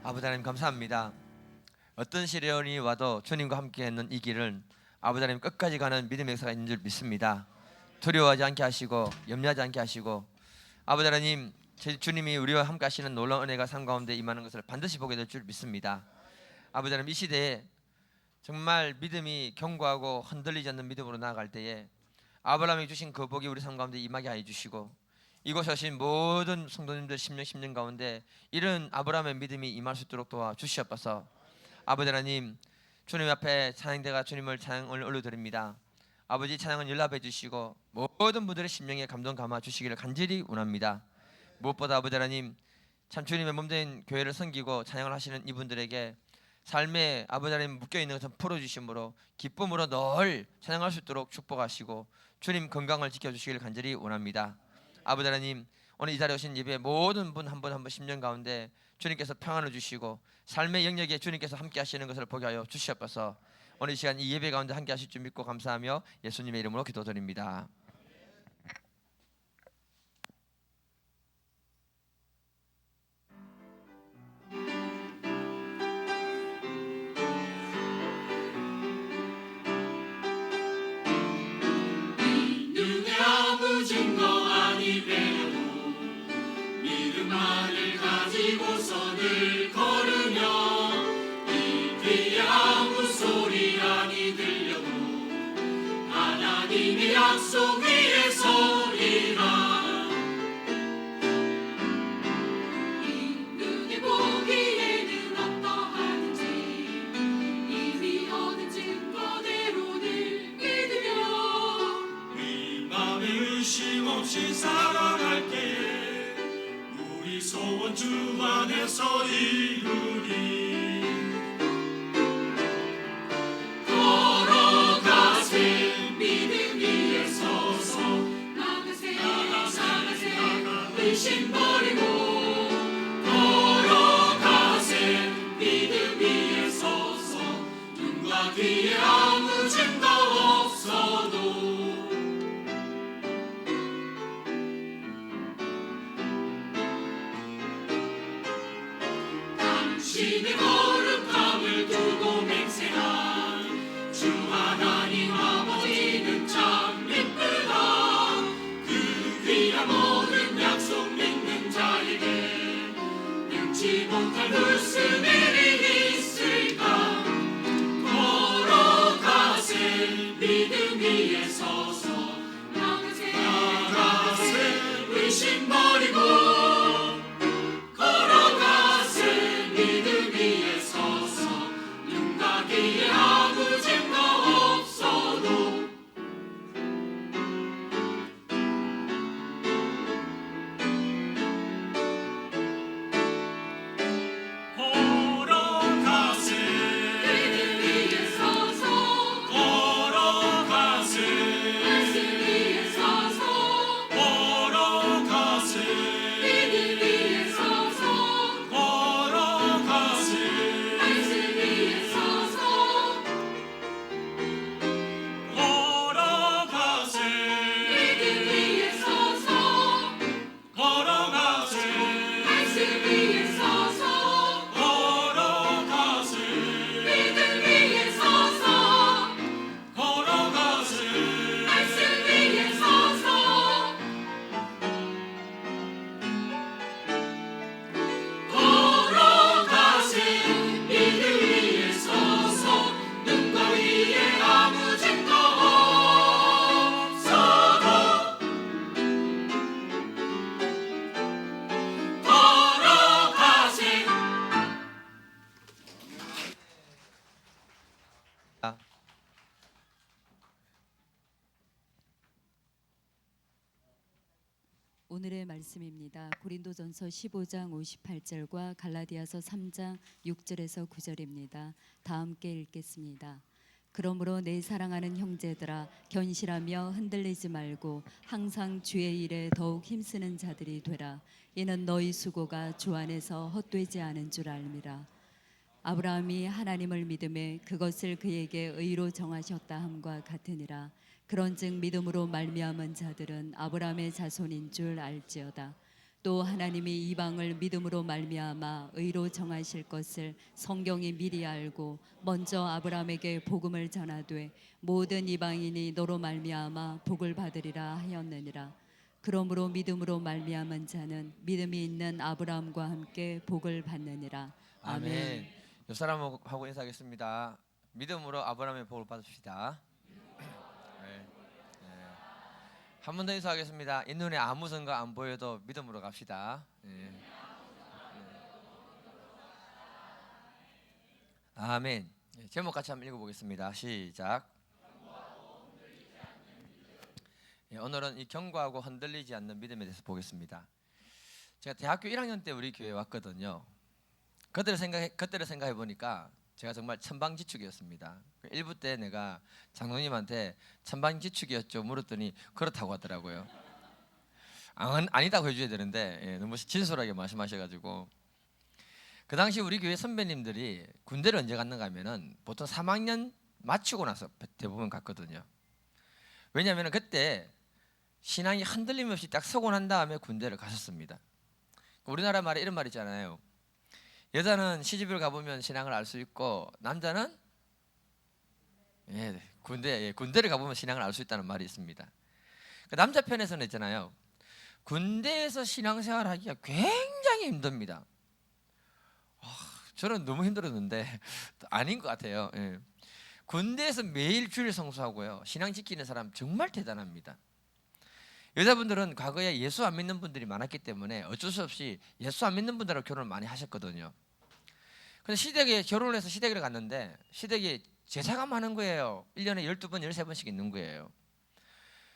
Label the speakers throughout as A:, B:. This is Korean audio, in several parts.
A: 아버지 하나님 감사합니다. 어떤 시련이 와도 주님과 함께 있는 이 길은 아버지 하나님 끝까지 가는 믿음의 역사가 있는 줄 믿습니다. 두려워하지 않게 하시고 염려하지 않게 하시고 아버지 하나님 주님이 우리와 함께 하시는 놀라운 은혜가 삶 가운데 임하는 것을 반드시 보게 될 줄 믿습니다. 아버지 하나님 이 시대에 정말 믿음이 견고하고 흔들리지 않는 믿음으로 나아갈 때에 아브라함이 주신 그 복이 우리 삶 가운데 임하게 하여 주시고 이곳에 오신 모든 성도님들 심령 가운데 이런 아브라함의 믿음이 임할 수 있도록 도와주시옵소서. 아버지 하나님 주님 앞에 찬양대가 주님을 찬양을 올려드립니다. 아버지 찬양은 연락해 주시고 모든 분들의 심령에 감동 감아 주시기를 간절히 원합니다. 무엇보다 아버지 하나님 참 주님의 몸된 교회를 섬기고 찬양을 하시는 이분들에게 삶에 아버지 하나님 묶여있는 것을 풀어주심으로 기쁨으로 늘 찬양할 수 있도록 축복하시고 주님 건강을 지켜주시기를 간절히 원합니다. 아버지 하나님 오늘 이 자리에 오신 예배 모든 분 한 분 한 분 심령 가운데 주님께서 평안을 주시고 삶의 영역에 주님께서 함께 하시는 것을 보게 하여 주시옵소서. 오늘 이 시간 이 예배 가운데 함께 하실 줄 믿고 감사하며 예수님의 이름으로 기도드립니다.
B: 눈에 아무 증거 아니 배려도 믿음만을 가지고서 늘 걸으며 이 뒤에 아무 소리 아니 들려도 하나님의 약속 위에 서리라. 이 눈에 보기에는 어떠하든지 이미 얻은 증거대로 늘 믿으며
C: 우리 맘에 의심 없이 살아갈 때에 우리 소원 주 안에서 이루리.
B: 걸어가세 믿음 위에 서서 나가세 의심 버리고 걸어가세 믿음 위에 서서 눈과 귀에 아무 증거 없어도 당신의 거룩함을 두고 맹세한 주 하나님 아버지는 참 기쁘다. 그 귀한 모든 약속 믿는 자에게 능치 못할 무슨 일이 있을까. 걸어가세 믿음 위에 서서 나가세 의심 버리고 걸어가세 믿음 위에 서서 눈과 귀에 아무 증거 없어도
C: 걸어가세
B: 믿음 위에 서서
C: 걸어가세
B: 말씀 위에 서서
C: 걸어가세
B: 믿음 위에 서서
C: 걸어가세
B: 말씀 위에 서서
C: 걸어가세
B: 믿음 위에 서서
C: 걸어가세
B: 말씀 위에 서서
C: 걸어가세
B: 믿음 위에 서서
C: 걸어가세
B: 말씀 위에 서서 걸어가세 믿음 위에 서서 눈과 위에 아무 증거 없어도 걸어가세
D: 오늘의 말씀입니다. 고린도전서 15장 58절과 갈라디아서 3장 6절에서 9절입니다. 다 함께 읽겠습니다. 그러므로 내 사랑하는 형제들아 견실하며 흔들리지 말고 항상 주의 일에 더욱 힘쓰는 자들이 되라. 이는 너희 수고가 주 안에서 헛되지 않은 줄 알미라. 아브라함이 하나님을 믿음에 그것을 그에게 의로 정하셨다 함과 같으니라. 그런즉 믿음으로 말미암은 자들은 아브라함의 자손인 줄 알지어다. 또 하나님이 이방을 믿음으로 말미암아 의로 정하실 것을 성경이 미리 알고 먼저 아브라함에게 복음을 전하되 모든 이방인이 너로 말미암아 복을 받으리라 하였느니라. 그러므로 믿음으로 말미암은 자는 믿음이 있는 아브라함과 함께 복을 받느니라. 아멘.
A: 옆 사람하고 인사하겠습니다. 믿음으로 아브라함의 복을 받읍시다. 네. 한 번 더 인사하겠습니다. 이 눈에 아무 선거 안 보여도 믿음으로 갑시다. 네. 아멘. 제목 같이 한번 읽어보겠습니다. 시작. 오늘은 이 견고하고 흔들리지 않는 믿음에 대해서 보겠습니다. 제가 대학교 1학년 때 우리 교회에 왔거든요. 그때를 생각해 보니까 제가 정말 천방지축이었습니다. 1부 때 내가 장로님한테 천방지축이었죠 물었더니 그렇다고 하더라고요. 아니다고 해줘야 되는데 너무 진솔하게 말씀하셔가지고 그 당시 우리 교회 선배님들이 군대를 언제 갔는가 하면은 보통 3학년 마치고 나서 대부분 갔거든요. 왜냐하면 그때 신앙이 흔들림 없이 딱 서고 난 다음에 군대를 가셨습니다. 우리나라 말에 이런 말 있잖아요. 여자는 시집을 가보면 신앙을 알 수 있고 남자는 군대를 가보면 신앙을 알 수 있다는 말이 있습니다. 남자 편에서는 있잖아요. 군대에서 신앙생활하기가 굉장히 힘듭니다. 저는 너무 힘들었는데 아닌 것 같아요. 군대에서 매일 주일 성수하고요. 신앙 지키는 사람 정말 대단합니다. 여자분들은 과거에 예수 안 믿는 분들이 많았기 때문에 어쩔 수 없이 예수 안 믿는 분들하고 결혼을 많이 하셨거든요. 근데 시댁에 결혼을 해서 시댁을 갔는데 시댁에 제사가 많은 거예요. 1년에 12번, 13번씩 있는 거예요.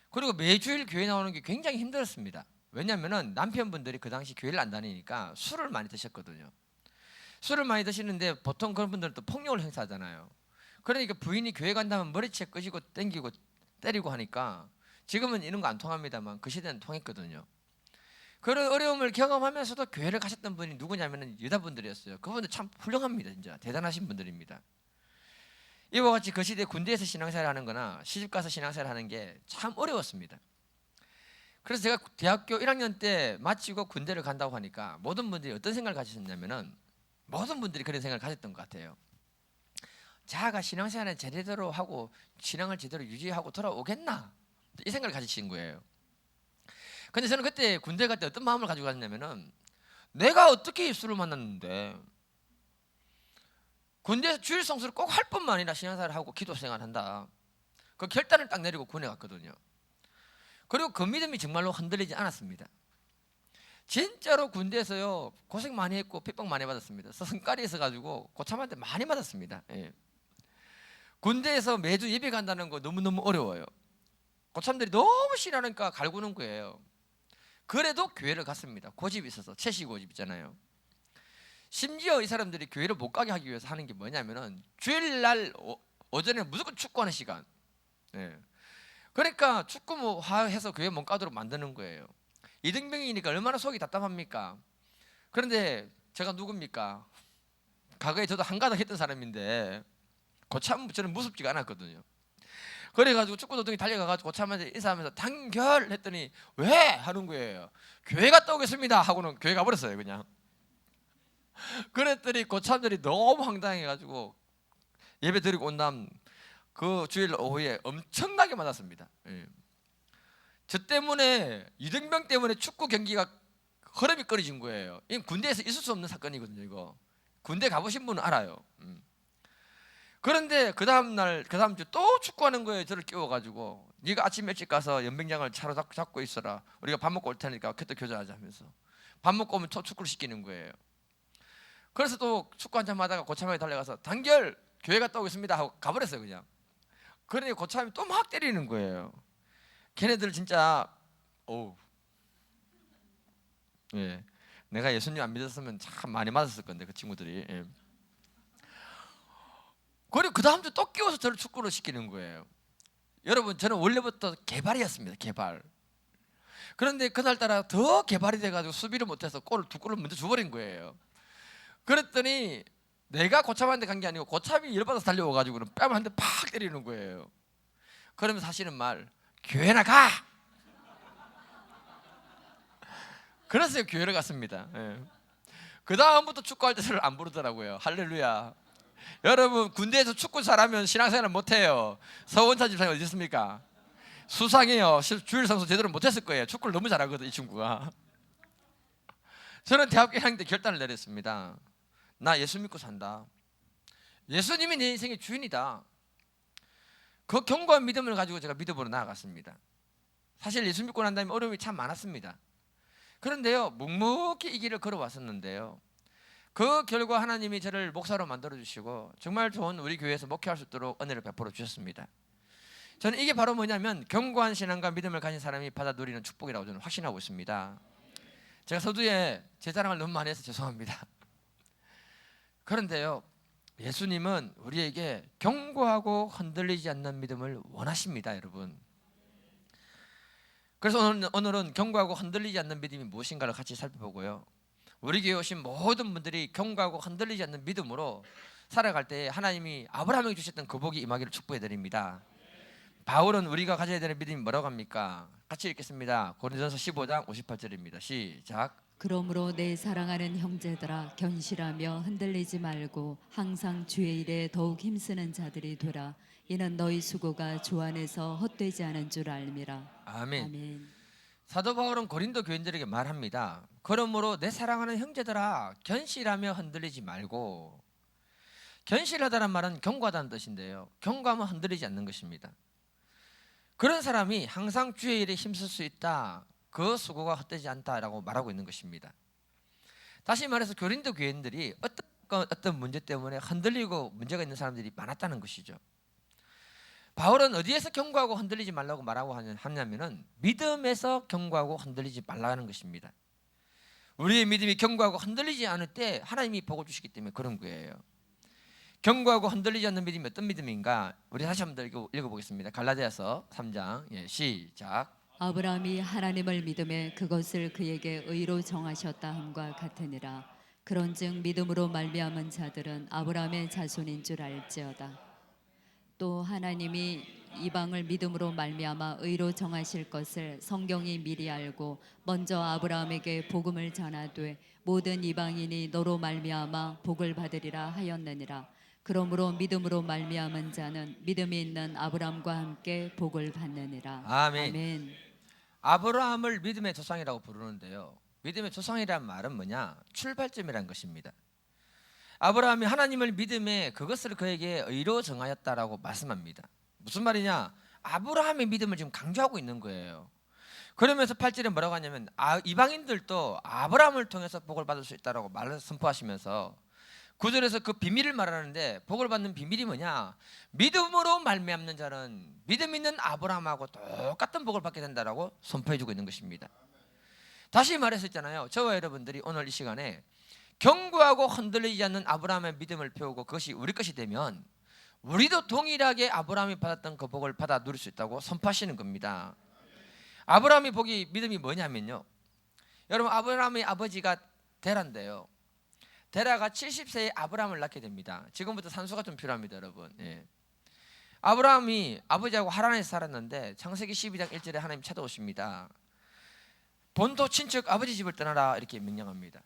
A: 그리고 매주일 교회 나오는 게 굉장히 힘들었습니다. 왜냐하면 남편분들이 그 당시 교회를 안 다니니까 술을 많이 드셨거든요. 술을 많이 드시는데 보통 그런 분들은 또 폭력을 행사하잖아요. 그러니까 부인이 교회 간다면 머리채 끄시고 땡기고 때리고 하니까 지금은 이런 거 안 통합니다만 그 시대는 통했거든요. 그런 어려움을 경험하면서도 교회를 가셨던 분이 누구냐면 여자분들이었어요. 그분들 참 훌륭합니다. 진짜 대단하신 분들입니다. 이와 같이 그 시대 군대에서 신앙생활 하는 거나 시집가서 신앙생활 하는 게 참 어려웠습니다. 그래서 제가 대학교 1학년 때 마치고 군대를 간다고 하니까 모든 분들이 어떤 생각을 가지셨냐면은 모든 분들이 그런 생각을 가졌던 것 같아요. 자가 신앙생활을 제대로 하고 신앙을 제대로 유지하고 돌아오겠나? 이 생각을 가지신 거예요. 근데 저는 그때 군대 갈 때 어떤 마음을 가지고 갔냐면은 내가 어떻게 예수를 만났는데 군대에서 주일 성수를 꼭 할 뿐만 아니라 신앙생활을 하고 기도 생활을 한다. 그 결단을 딱 내리고 군에 갔거든요. 그리고 그 믿음이 정말로 흔들리지 않았습니다. 진짜로 군대에서요 고생 많이 했고 핍박 많이 받았습니다. 성깔이 있어가지고 고참한테 많이 맞았습니다. 군대에서 매주 예배 간다는 거 너무너무 어려워요. 고참들이 너무 싫어하니까 갈구는 거예요. 그래도 교회를 갔습니다. 고집이 있어서 채식 고집 있잖아요. 심지어 이 사람들이 교회를 못 가게 하기 위해서 하는 게 뭐냐면은 주일날 오전에 무조건 축구하는 시간. 그러니까 축구 뭐 해서 교회 못 가도록 만드는 거예요. 이등병이니까 얼마나 속이 답답합니까? 그런데 제가 누굽니까? 과거에 저도 한가닥 했던 사람인데 고참 저는 무섭지가 않았거든요. 그래가지고 축구 도둑이 달려가가지고 고참한테 인사하면서 단결 했더니 왜? 하는 거예요. 교회 갔다 오겠습니다 하고는 교회 가버렸어요 그냥. 그랬더니 고참들이 너무 황당해가지고 예배 드리고 온 다음 그 주일 오후에 엄청나게 맞았습니다. 저 때문에 이등병 때문에 축구 경기가 흐름이 끊어진 거예요. 이 군대에서 있을 수 없는 사건이거든요. 이거 군대 가보신 분은 알아요. 그런데 그 다음 주 또 축구하는 거예요. 저를 끼워가지고 네가 아침 일찍 가서 연병장을 차로 잡고 있어라. 우리가 밥 먹고 올 테니까 그때 교전하자 하면서 밥 먹고 오면 축구를 시키는 거예요. 그래서 또 축구 한참 하다가 고참에 달려가서 단결 교회 갔다 오겠습니다 하고 가버렸어요 그냥. 그러니 고참이 또 막 때리는 거예요. 걔네들 진짜 내가 예수님 안 믿었으면 참 많이 맞았을 건데 그 친구들이. 그리고 그 다음 주 또 끼워서 저를 축구를 시키는 거예요. 여러분 저는 원래부터 개발이었습니다. 개발. 그런데 그날따라 더 개발이 돼가지고 수비를 못해서 두 골을 먼저 줘버린 거예요. 그랬더니 내가 고참한테 간 게 아니고 고참이 열받아서 달려와가지고 뺨을 한 대 팍 때리는 거예요. 그러면 사실은 교회나 가! 그래서 교회를 갔습니다. 예. 그 다음부터 축구할 때 저를 안 부르더라고요. 할렐루야. 여러분 군대에서 축구 잘하면 신앙생활을 못해요. 서원찬 집사님 어디 있습니까? 수상해요. 주일 성수 제대로 못했을 거예요. 축구를 너무 잘하거든 이 친구가. 저는 대학교 1학년 때 결단을 내렸습니다. 나 예수 믿고 산다. 예수님이 내 인생의 주인이다. 그 견고한 믿음을 가지고 제가 믿음으로 나아갔습니다. 사실 예수 믿고 난 다음에 어려움이 참 많았습니다. 그런데요 묵묵히 이 길을 걸어왔었는데요, 그 결과 하나님이 저를 목사로 만들어주시고 정말 좋은 우리 교회에서 목회할 수 있도록 은혜를 베풀어 주셨습니다. 저는 이게 바로 뭐냐면 견고한 신앙과 믿음을 가진 사람이 받아 누리는 축복이라고 저는 확신하고 있습니다. 제가 서두에 제 자랑을 너무 많이 해서 죄송합니다. 그런데요 예수님은 우리에게 견고하고 흔들리지 않는 믿음을 원하십니다, 여러분. 그래서 오늘은 견고하고 흔들리지 않는 믿음이 무엇인가를 같이 살펴보고요, 우리 교회에 오신 모든 분들이 견고하고 흔들리지 않는 믿음으로 살아갈 때 하나님이 아브라함에게 주셨던 그 복이 임하기를 축복해 드립니다. 바울은 우리가 가져야 되는 믿음이 뭐라고 합니까? 같이 읽겠습니다. 고린도전서 15장 58절입니다. 시작.
D: 그러므로 내 사랑하는 형제들아 견실하며 흔들리지 말고 항상 주의 일에 더욱 힘쓰는 자들이 되라. 이는 너희 수고가 주 안에서 헛되지 않은 줄 알미라.
A: 아멘.
D: 아멘.
A: 사도 바울은 고린도 교인들에게 말합니다. 그러므로 내 사랑하는 형제들아 견실하며 흔들리지 말고. 견실하다는 말은 견고하다는 뜻인데요, 견고하면 흔들리지 않는 것입니다. 그런 사람이 항상 주의 일에 힘쓸 수 있다. 그 수고가 헛되지 않다라고 말하고 있는 것입니다. 다시 말해서 고린도 교인들이 어떤 문제 때문에 흔들리고 문제가 있는 사람들이 많았다는 것이죠. 바울은 어디에서 견고하고 흔들리지 말라고 말하고 하냐면은 믿음에서 견고하고 흔들리지 말라는 것입니다. 우리의 믿음이 견고하고 흔들리지 않을 때 하나님이 복을 주시기 때문에 그런 거예요. 견고하고 흔들리지 않는 믿음이 어떤 믿음인가? 우리 다시 한번 읽어보겠습니다. 갈라디아서 3장 시작.
D: 아브라함이 하나님을 믿음에 그것을 그에게 의로 정하셨다 함과 같으니라. 그런즉 믿음으로 말미암은 자들은 아브라함의 자손인 줄 알지어다. 또 하나님이 이방을 믿음으로 말미암아 의로 정하실 것을 성경이 미리 알고 먼저 아브라함에게 복음을 전하되 모든 이방인이 너로 말미암아 복을 받으리라 하였느니라. 그러므로 믿음으로 말미암은 자는 믿음이 있는 아브라함과 함께 복을 받느니라.
A: 아멘.
D: 아멘.
A: 아브라함을 믿음의 조상이라고 부르는데요, 믿음의 조상이란 말은 뭐냐? 출발점이란 것입니다. 아브라함이 하나님을 믿음에 그것을 그에게 의로 정하였다라고 말씀합니다. 무슨 말이냐? 아브라함의 믿음을 지금 강조하고 있는 거예요. 그러면서 8절에 뭐라고 하냐면 이방인들도 아브라함을 통해서 복을 받을 수 있다라고 말을 선포하시면서 9절에서 그 비밀을 말하는데, 복을 받는 비밀이 뭐냐? 믿음으로 말미암는 자는 믿음 있는 아브라함하고 똑같은 복을 받게 된다라고 선포해주고 있는 것입니다. 다시 말해서 있잖아요, 저와 여러분들이 오늘 이 시간에 견고하고 흔들리지 않는 아브라함의 믿음을 배우고 그것이 우리 것이 되면 우리도 동일하게 아브라함이 받았던 그 복을 받아 누릴 수 있다고 선포하시는 겁니다. 아브라함의 복이 믿음이 뭐냐면요, 여러분 아브라함의 아버지가 데라인데요, 데라가 70세에 아브라함을 낳게 됩니다. 지금부터 산수가 좀 필요합니다, 여러분. 아브라함이 아버지하고 하란에서 살았는데 창세기 12장 1절에 하나님 찾아오십니다. 본토 친척 아버지 집을 떠나라 이렇게 명령합니다.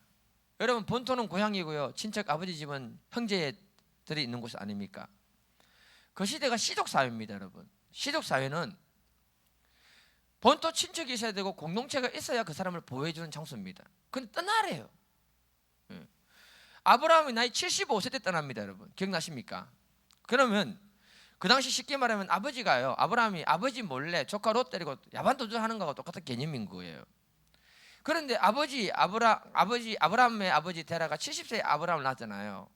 A: 여러분 본토는 고향이고요, 친척 아버지 집은 형제들이 있는 곳 아닙니까? 그 시대가 시족사회입니다, 여러분. 시족사회는 본토 친척이 있어야 되고 공동체가 있어야 그 사람을 보호해주는 장소입니다. 근데 떠나래요. 아브라함이 나이 75세 때 떠납니다, 여러분. 기억나십니까? 그러면 그 당시 쉽게 말하면 아버지가요, 아브라함이 아버지 몰래 조카 롯 데리고 야반 도주하는 거하고 똑같은 개념인 거예요. 그런데 아브라함의 아버지 데라가 70세에 아브라함을 낳았잖아요.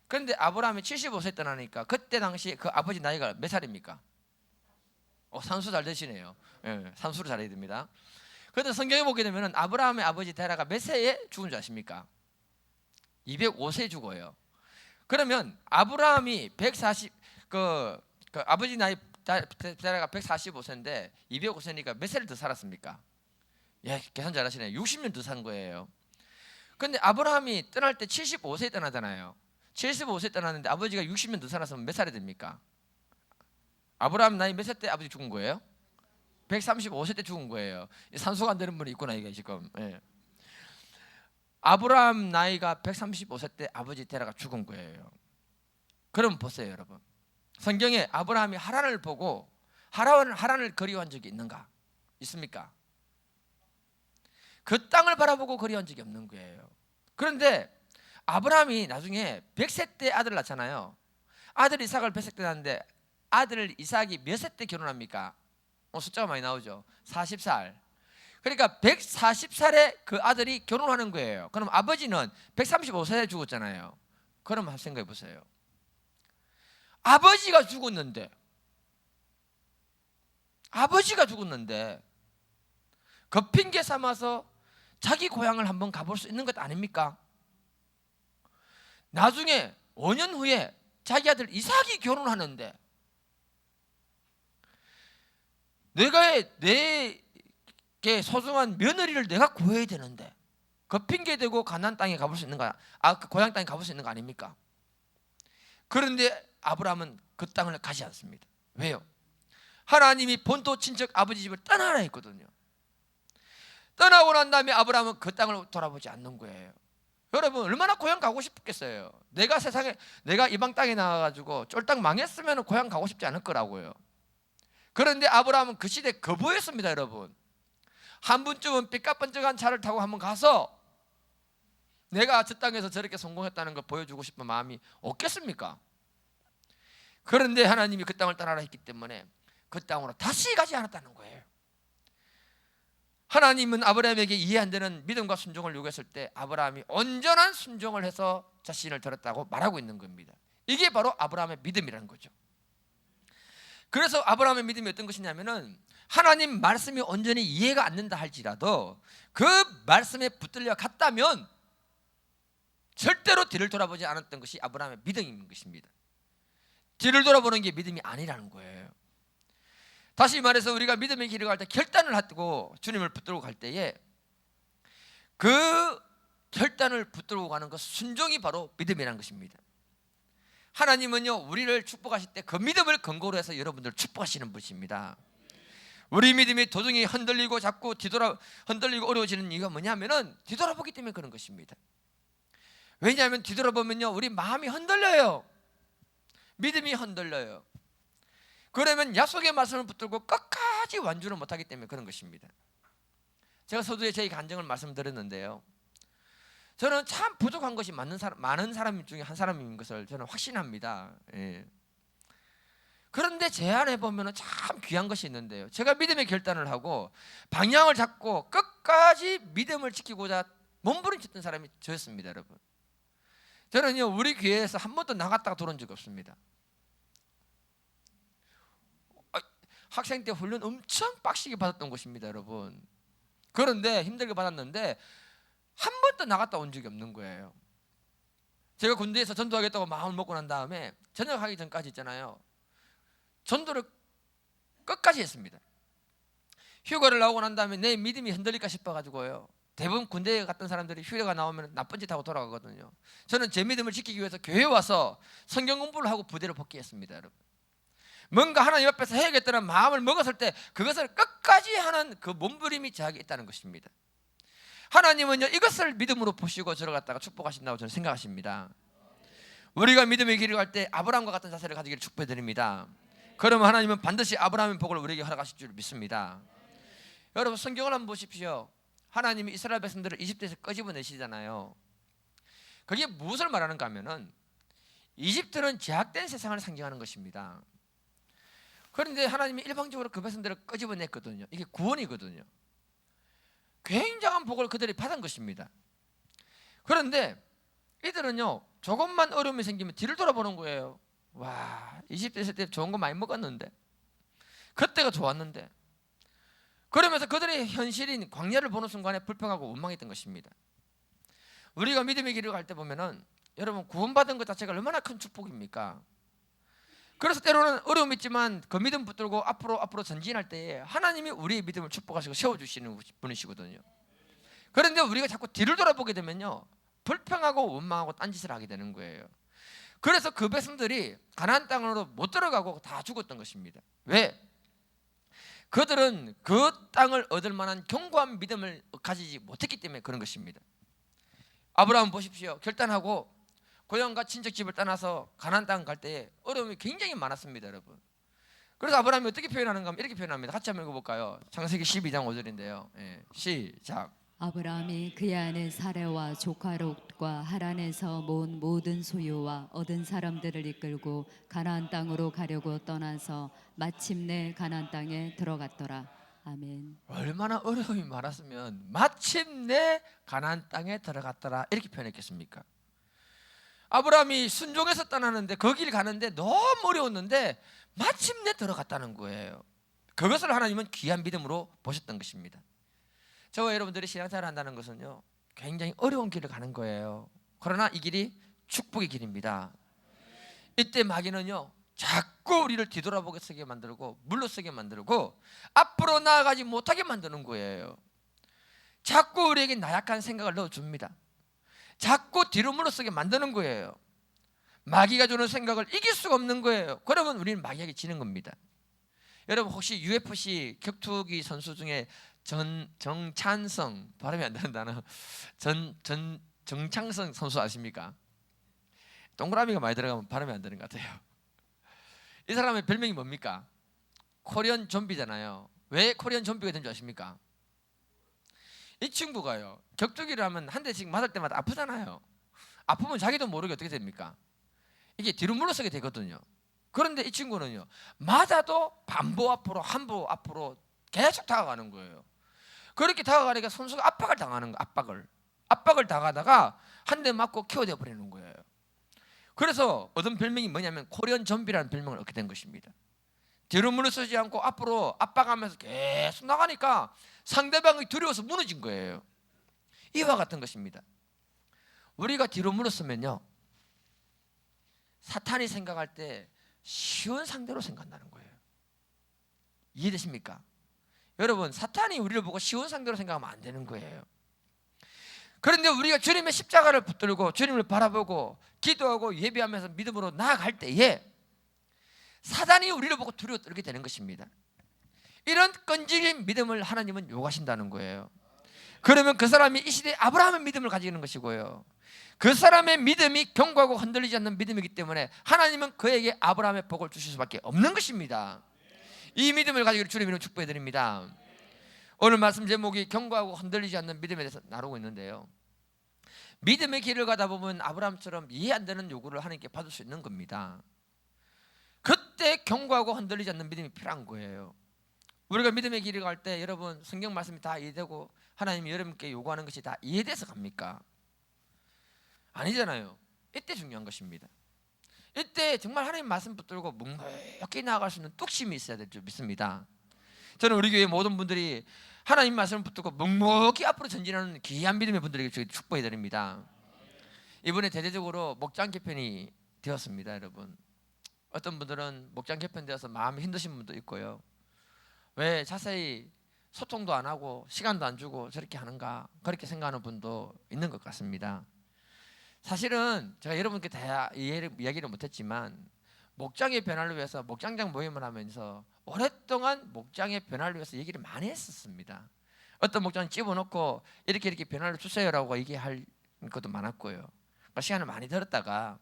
A: 그런데 아브라함이 75세 떠나니까 그때 당시 그 아버지 나이가 몇 살입니까? 산수 잘 되시네요. 산수를 잘해야 됩니다. 그런데 성경에 보게 되면 아브라함의 아버지 데라가 몇 세에 죽은 줄 아십니까? 205세 죽어요. 그러면 아브라함이 140 아버지 나이 데라가 145세인데 205세니까 몇 세를 더 살았습니까? 계산 잘하시네요. 60년 더 산 거예요. 근데 아브라함이 떠날 때 75세에 떠나잖아요. 75세 떠났는데 아버지가 60년 더 살았으면 몇 살이 됩니까? 아브라함 나이 몇 세 때 아버지 죽은 거예요? 135세 때 죽은 거예요. 산소가 안 되는 분이 있구나 이게 지금. 아브라함 나이가 135세 때 아버지 데라가 죽은 거예요. 그럼 보세요 여러분, 성경에 아브라함이 하란을 보고 하란을 그리워한 적이 있는가? 있습니까? 그 땅을 바라보고 그리워한 적이 없는 거예요. 그런데 아브라함이 나중에 100세 때 아들을 낳잖아요. 아들 이삭을 100세 때 낳는데 아들 이삭이 몇 세 때 결혼합니까? 숫자가 많이 나오죠. 40살. 그러니까 140살에 그 아들이 결혼하는 거예요. 그럼 아버지는 135세에 죽었잖아요. 그럼 한번 생각해 보세요. 아버지가 죽었는데 그 핑계 삼아서 자기 고향을 한번 가볼 수 있는 것 아닙니까? 나중에 5년 후에 자기 아들 이삭이 결혼하는데 내게 소중한 며느리를 내가 구해야 되는데 그 핑계 대고 가나안 땅에 가볼 수 있는 거야. 그 고향 땅에 가볼 수 있는 거 아닙니까? 그런데 아브라함은 그 땅을 가지 않습니다. 왜요? 하나님이 본토 친척 아버지 집을 떠나라 했거든요. 떠나고 난 다음에 아브라함은 그 땅을 돌아보지 않는 거예요. 여러분 얼마나 고향 가고 싶겠어요. 내가 이방 땅에 나와가지고 쫄딱 망했으면 고향 가고 싶지 않을 거라고요. 그런데 아브라함은 그 시대에 거부했습니다. 여러분, 한 번쯤은 삐까뻔쩍한 차를 타고 한번 가서 내가 저 땅에서 저렇게 성공했다는 걸 보여주고 싶은 마음이 없겠습니까? 그런데 하나님이 그 땅을 떠나라 했기 때문에 그 땅으로 다시 가지 않았다는 거예요. 하나님은 아브라함에게 이해 안 되는 믿음과 순종을 요구했을 때 아브라함이 온전한 순종을 해서 자신을 들었다고 말하고 있는 겁니다. 이게 바로 아브라함의 믿음이라는 거죠. 그래서 아브라함의 믿음이 어떤 것이냐면은 하나님 말씀이 온전히 이해가 안 된다 할지라도 그 말씀에 붙들려 갔다면 절대로 뒤를 돌아보지 않았던 것이 아브라함의 믿음인 것입니다. 뒤를 돌아보는 게 믿음이 아니라는 거예요. 다시 말해서 우리가 믿음의 길을 갈 때 결단을 하고 주님을 붙들고 갈 때에 그 결단을 붙들고 가는 것, 순종이 바로 믿음이라는 것입니다. 하나님은요 우리를 축복하실 때 그 믿음을 근거로 해서 여러분들을 축복하시는 분이십니다. 우리 믿음이 도중에 흔들리고 자꾸 흔들리고 어려워지는 이유가 뭐냐면은 뒤돌아보기 때문에 그런 것입니다. 왜냐하면 뒤돌아보면요 우리 마음이 흔들려요. 믿음이 흔들려요. 그러면 약속의 말씀을 붙들고 끝까지 완주를 못하기 때문에 그런 것입니다. 제가 서두에 제 간증을 말씀드렸는데요, 저는 참 부족한 것이 많은 사람 중에 한 사람인 것을 저는 확신합니다. 예. 그런데 제 안에 보면 참 귀한 것이 있는데요, 제가 믿음의 결단을 하고 방향을 잡고 끝까지 믿음을 지키고자 몸부림쳤던 사람이 저였습니다. 여러분, 저는요 우리 교회에서 한 번도 나갔다가 들어온 적이 없습니다. 학생 때 훈련 엄청 빡시게 받았던 것입니다. 여러분, 그런데 힘들게 받았는데 한 번도 나갔다 온 적이 없는 거예요. 제가 군대에서 전도하겠다고 마음을 먹고 난 다음에 전역하기 전까지 있잖아요, 전도를 끝까지 했습니다. 휴가를 나오고 난 다음에 내 믿음이 흔들릴까 싶어가지고요, 대부분 군대에 갔던 사람들이 휴가가 나오면 나쁜 짓 하고 돌아가거든요. 저는 제 믿음을 지키기 위해서 교회에 와서 성경 공부를 하고 부대를 복귀했습니다. 여러분, 뭔가 하나님 앞에서 해야겠다는 마음을 먹었을 때 그것을 끝까지 하는 그 몸부림이 저에게 있다는 것입니다. 하나님은요 이것을 믿음으로 보시고 저를 갖다가 축복하신다고 저는 생각하십니다. 우리가 믿음의 길을 갈 때 아브라함과 같은 자세를 가지기를 축복해 드립니다. 그러면 하나님은 반드시 아브라함의 복을 우리에게 허락하실 줄 믿습니다. 여러분, 성경을 한번 보십시오. 하나님이 이스라엘 백성들을 이집트에서 끄집어내시잖아요. 그게 무엇을 말하는가 하면은 이집트는 제약된 세상을 상징하는 것입니다. 그런데 하나님이 일방적으로 그 백성들을 끄집어냈거든요. 이게 구원이거든요. 굉장한 복을 그들이 받은 것입니다. 그런데 이들은요 조금만 어려움이 생기면 뒤를 돌아보는 거예요. 와, 이집트에 있을 때 좋은 거 많이 먹었는데, 그때가 좋았는데, 그러면서 그들의 현실인 광야를 보는 순간에 불평하고 원망했던 것입니다. 우리가 믿음의 길을 갈 때 보면은 여러분, 구원받은 것 자체가 얼마나 큰 축복입니까? 그래서 때로는 어려움이 있지만 그 믿음 붙들고 앞으로 전진할 때에 하나님이 우리의 믿음을 축복하시고 세워주시는 분이시거든요. 그런데 우리가 자꾸 뒤를 돌아보게 되면요 불평하고 원망하고 딴짓을 하게 되는 거예요. 그래서 그 백성들이 가나안 땅으로 못 들어가고 다 죽었던 것입니다. 왜? 그들은 그 땅을 얻을 만한 견고한 믿음을 가지지 못했기 때문에 그런 것입니다. 아브라함 보십시오. 결단하고 고향과 친척집을 떠나서 가나안 땅 갈 때에 어려움이 굉장히 많았습니다, 여러분. 그래서 아브라함이 어떻게 표현하는가 하면 이렇게 표현합니다. 같이 한번 읽어볼까요? 창세기 12장 5절인데요. 시작.
D: 아브라함이 그의 아내 사레와 조카 롯과 하란에서 모은 모든 소유와 얻은 사람들을 이끌고 가나안 땅으로 가려고 떠나서 마침내 가나안 땅에 들어갔더라. 아멘.
A: 얼마나 어려움이 많았으면 마침내 가나안 땅에 들어갔더라 이렇게 표현했겠습니까? 아브라함이 순종해서 떠나는데 거길 가는데 너무 어려웠는데 마침내 들어갔다는 거예요. 그것을 하나님은 귀한 믿음으로 보셨던 것입니다. 저와 여러분들이 신앙생활을 한다는 것은요, 굉장히 어려운 길을 가는 거예요. 그러나 이 길이 축복의 길입니다. 이때 마귀는요, 자꾸 우리를 뒤돌아보게 쓰게 만들고 물러서게 만들고 앞으로 나아가지 못하게 만드는 거예요. 자꾸 우리에게 나약한 생각을 넣어줍니다. 자꾸 뒤로 물러서게 만드는 거예요. 마귀가 주는 생각을 이길 수가 없는 거예요. 그러면 우리는 마귀에게 지는 겁니다. 여러분 혹시 UFC 격투기 선수 중에 정찬성, 발음이 안 되는 단어, 정창성 선수 아십니까? 동그라미가 많이 들어가면 발음이 안 되는 것 같아요. 이 사람의 별명이 뭡니까? 코리안 좀비잖아요. 왜 코리안 좀비가 된 줄 아십니까? 이 친구가요, 격투기를 하면 한 대씩 맞을 때마다 아프잖아요. 아프면 자기도 모르게 어떻게 됩니까? 이게 뒤로 물러서게 되거든요. 그런데 이 친구는요, 맞아도 반보 앞으로 한보 앞으로 계속 다가가는 거예요. 그렇게 다가가니까 선수가 압박을 당하는 거예요. 압박을 당하다가 한 대 맞고 KO돼 버리는 거예요. 그래서 얻은 별명이 뭐냐면 코리안 좀비라는 별명을 얻게 된 것입니다. 뒤로 물러서지 않고 앞으로 압박하면서 계속 나가니까 상대방이 두려워서 무너진 거예요. 이와 같은 것입니다. 우리가 뒤로 물러서면요, 사탄이 생각할 때 쉬운 상대로 생각한다는 거예요. 이해되십니까? 여러분, 사탄이 우리를 보고 쉬운 상대로 생각하면 안 되는 거예요. 그런데 우리가 주님의 십자가를 붙들고 주님을 바라보고 기도하고 예배하면서 믿음으로 나아갈 때에 사단이 우리를 보고 두려워 떨게 되는 것입니다. 이런 끈질긴 믿음을 하나님은 요구하신다는 거예요. 그러면 그 사람이 이 시대에 아브라함의 믿음을 가지고 있는 것이고요, 그 사람의 믿음이 견고하고 흔들리지 않는 믿음이기 때문에 하나님은 그에게 아브라함의 복을 주실 수밖에 없는 것입니다. 이 믿음을 가지고 주님 이름 축복해 드립니다. 오늘 말씀 제목이 견고하고 흔들리지 않는 믿음에 대해서 나누고 있는데요, 믿음의 길을 가다 보면 아브라함처럼 이해 안 되는 요구를 하나님께 받을 수 있는 겁니다. 그때 견고하고 흔들리지 않는 믿음이 필요한 거예요. 우리가 믿음의 길을 갈 때 여러분 성경 말씀이 다 이해되고 하나님이 여러분께 요구하는 것이 다 이해돼서 갑니까? 아니잖아요. 이때 중요한 것입니다. 이때 정말 하나님 말씀 붙들고 묵묵히 나아갈 수 있는 뚝심이 있어야 될 줄 믿습니다. 저는 우리 교회 모든 분들이 하나님 말씀을 붙들고 묵묵히 앞으로 전진하는 귀한 믿음의 분들에게 축복해 드립니다. 이번에 대대적으로 목장 개편이 되었습니다. 여러분, 어떤 분들은 목장 개편되어서 마음이 힘드신 분도 있고요, 왜 자세히 소통도 안 하고 시간도 안 주고 저렇게 하는가 그렇게 생각하는 분도 있는 것 같습니다. 사실은 제가 여러분께 다 이야기를 못했지만 목장의 변화를 위해서 목장장 모임을 하면서 오랫동안 목장의 변화를 위해서 얘기를 많이 했었습니다. 어떤 목장은 집어넣고 이렇게 변화를 주세요라고 얘기할 것도 많았고요. 그러니까 시간을 많이 들었다가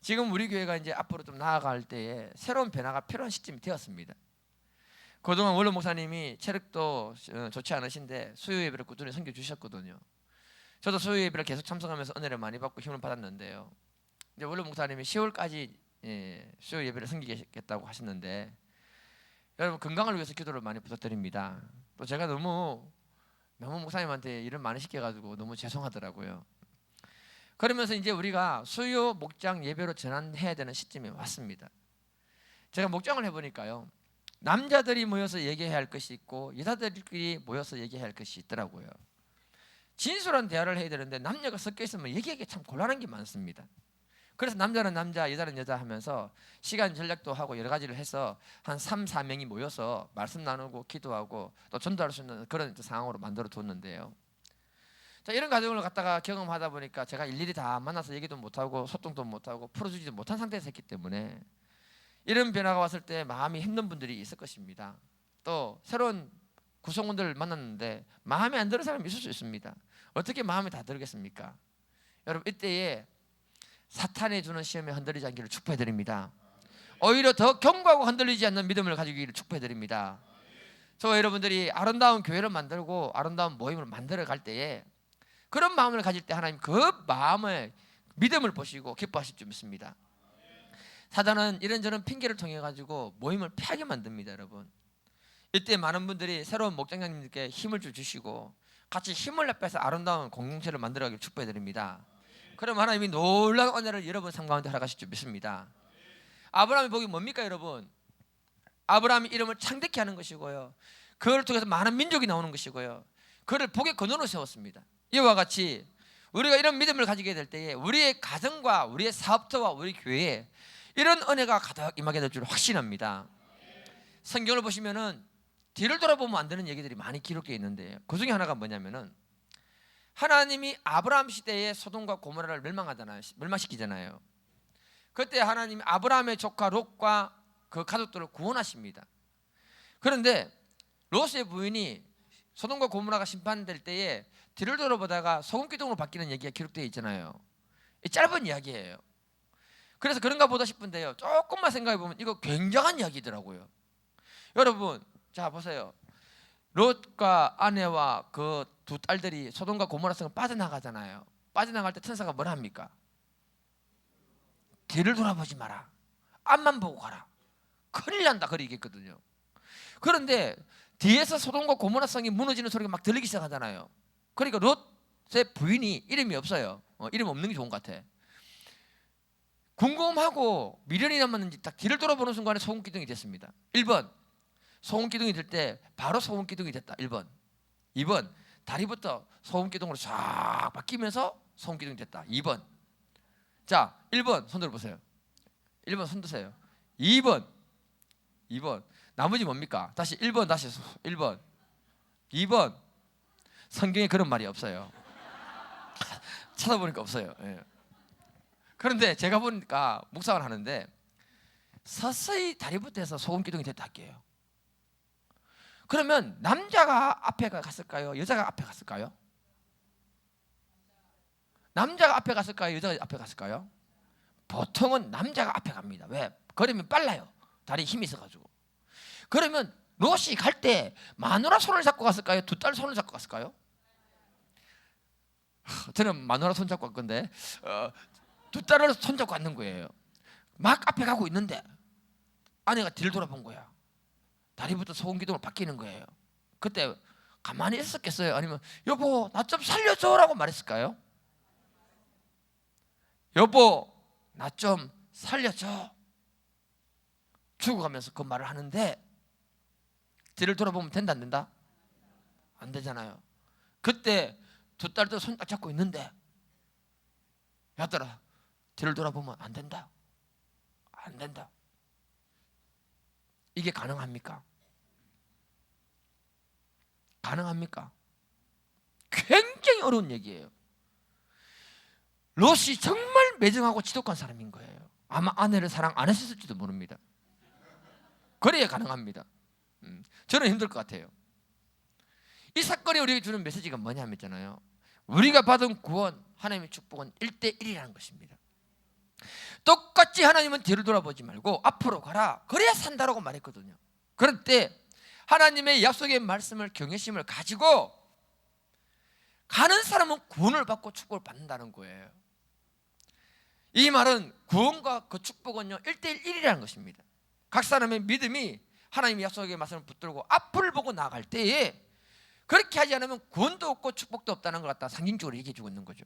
A: 지금 우리 교회가 이제 앞으로 좀 나아갈 때에 새로운 변화가 필요한 시점이 되었습니다. 그동안 원로 목사님이 체력도 좋지 않으신데 수요 예배를 꾸준히 섬겨 주셨거든요. 저도 수요 예배를 계속 참석하면서 은혜를 많이 받고 힘을 받았는데요, 이제 원로 목사님이 10월까지 수요 예배를 섬기겠다고 하셨는데 여러분 건강을 위해서 기도를 많이 부탁드립니다. 또 제가 너무 목사님한테 일을 많이 시켜가지고 너무 죄송하더라고요. 그러면서 이제 우리가 수요 목장 예배로 전환해야 되는 시점이 왔습니다. 제가 목장을 해보니까요, 남자들이 모여서 얘기해야 할 것이 있고 여자들끼리 모여서 얘기해야 할 것이 있더라고요. 진솔한 대화를 해야 되는데 남녀가 섞여 있으면 얘기하기 참 곤란한 게 많습니다. 그래서 남자는 남자, 여자는 여자 하면서 시간 전략도 하고 여러 가지를 해서 한 3, 4명이 모여서 말씀 나누고 기도하고 또 전도할 수 있는 그런 상황으로 만들어 뒀는데요, 자, 이런 과정을 갖다가 경험하다 보니까 제가 일일이 다 만나서 얘기도 못하고 소통도 못하고 풀어주지도 못한 상태에서 했기 때문에 이런 변화가 왔을 때 마음이 힘든 분들이 있을 것입니다. 또 새로운 구성원들을 만났는데 마음에 안 드는 사람이 있을 수 있습니다. 어떻게 마음에 다 들겠습니까? 여러분 이때에 사탄이 주는 시험에 흔들리지 않기를 축복해 드립니다. 오히려 더 견고하고 흔들리지 않는 믿음을 가지기를 축복해 드립니다. 저 여러분들이 아름다운 교회를 만들고 아름다운 모임을 만들어 갈 때에 그런 마음을 가질 때 하나님 그 마음을 믿음을 보시고 기뻐하실 줄 믿습니다. 사단은 이런저런 핑계를 통해 가지고 모임을 피하게 만듭니다. 여러분 이때 많은 분들이 새로운 목장장님들께 힘을 주시고 같이 힘을 합해서 아름다운 공동체를 만들어가길 축복해 드립니다. 그럼 하나님이 놀라운 은혜를 여러분 삶 가운데 허락하실 줄 믿습니다. 아브라함의 복이 뭡니까 여러분? 아브라함이 이름을 창대케 하는 것이고요, 그걸 통해서 많은 민족이 나오는 것이고요, 그를 복의 근원으로 세웠습니다. 이와 같이 우리가 이런 믿음을 가지게 될 때에 우리의 가정과 우리의 사업터와 우리 교회에 이런 은혜가 가득 임하게 될 줄 확신합니다. 성경을 보시면은 뒤를 돌아보면 안 되는 얘기들이 많이 기록되어 있는데 그 중에 하나가 뭐냐면은 하나님이 아브라함 시대에 소돔과 고모라를 멸망시키잖아요. 그때 하나님이 아브라함의 조카 롯과 그 가족들을 구원하십니다. 그런데 롯의 부인이 소돔과 고모라가 심판될 때에 뒤를 돌아보다가 소금기둥으로 바뀌는 얘기가 기록되어 있잖아요. 이 짧은 이야기예요. 그래서 그런가 보다 싶은데요, 조금만 생각해 보면 이거 굉장한 이야기더라고요. 여러분 자 보세요. 롯과 아내와 그 두 딸들이 소돔과 고모라 성을 빠져나가잖아요. 빠져나갈 때 천사가 뭐라 합니까? 뒤를 돌아보지 마라, 앞만 보고 가라, 큰일 난다, 그렇게 얘기했거든요. 그런데 뒤에서 소돔과 고모라 성이 무너지는 소리가 막 들리기 시작하잖아요. 그러니까 롯의 부인이 이름이 없어요. 이름 없는 게 좋은 것 같아. 궁금하고 미련이 남았는지 딱 뒤를 돌아보는 순간에 소금기둥이 됐습니다. 1번 소금기둥이 될 때 바로 소금기둥이 됐다. 1번 2번 다리부터 소금기둥으로 쫙 바뀌면서 소금기둥이 됐다. 2번 자 1번 손 들어보세요. 1번 손 드세요. 2번 나머지 뭡니까? 다시 1번 다시 1번 2번 성경에 그런 말이 없어요. 찾아보니까 없어요. 예. 그런데 제가 보니까 묵상을 하는데 서서히 다리부터 해서 소금기둥이 됐다 할게요. 그러면 남자가 앞에 갔을까요? 여자가 앞에 갔을까요? 남자가 앞에 갔을까요? 여자가 앞에 갔을까요? 보통은 남자가 앞에 갑니다. 왜? 걸으면 빨라요. 다리에 힘이 있어가지고. 그러면 롯이 갈 때 마누라 손을 잡고 갔을까요? 두 딸 손을 잡고 갔을까요? 저는 마누라 손 잡고 갈 건데 두 딸을 손 잡고 갔는 거예요. 막 앞에 가고 있는데 아내가 뒤를 돌아본 거야. 다리부터 소금기둥으로 바뀌는 거예요. 그때 가만히 있었겠어요? 아니면 여보 나 좀 살려줘라고 말했을까요? 여보 나 좀 살려줘 죽어가면서 그 말을 하는데 뒤를 돌아보면 된다 안 된다? 안 되잖아요. 그때 두 딸도 손 딱 잡고 있는데 야들아 뒤를 돌아보면 안 된다. 안 된다. 이게 가능합니까? 가능합니까? 굉장히 어려운 얘기예요. 롯이 정말 매정하고 지독한 사람인 거예요. 아마 아내를 사랑 안 했을지도 모릅니다. 그래야 가능합니다. 저는 힘들 것 같아요. 이 사건이 우리에게 주는 메시지가 뭐냐면 있잖아요, 우리가 받은 구원, 하나님의 축복은 1대1이라는 것입니다. 똑같이 하나님은 뒤를 돌아보지 말고 앞으로 가라, 그래야 산다라고 말했거든요. 그럴 때 하나님의 약속의 말씀을, 경외심을 가지고 가는 사람은 구원을 받고 축복을 받는다는 거예요. 이 말은 구원과 그 축복은요 1대1이라는 것입니다. 각 사람의 믿음이 하나님의 약속의 말씀을 붙들고 앞을 보고 나아갈 때에 그렇게 하지 않으면 구원도 없고 축복도 없다는 걸 갖다 상징적으로 얘기해 주고 있는 거죠.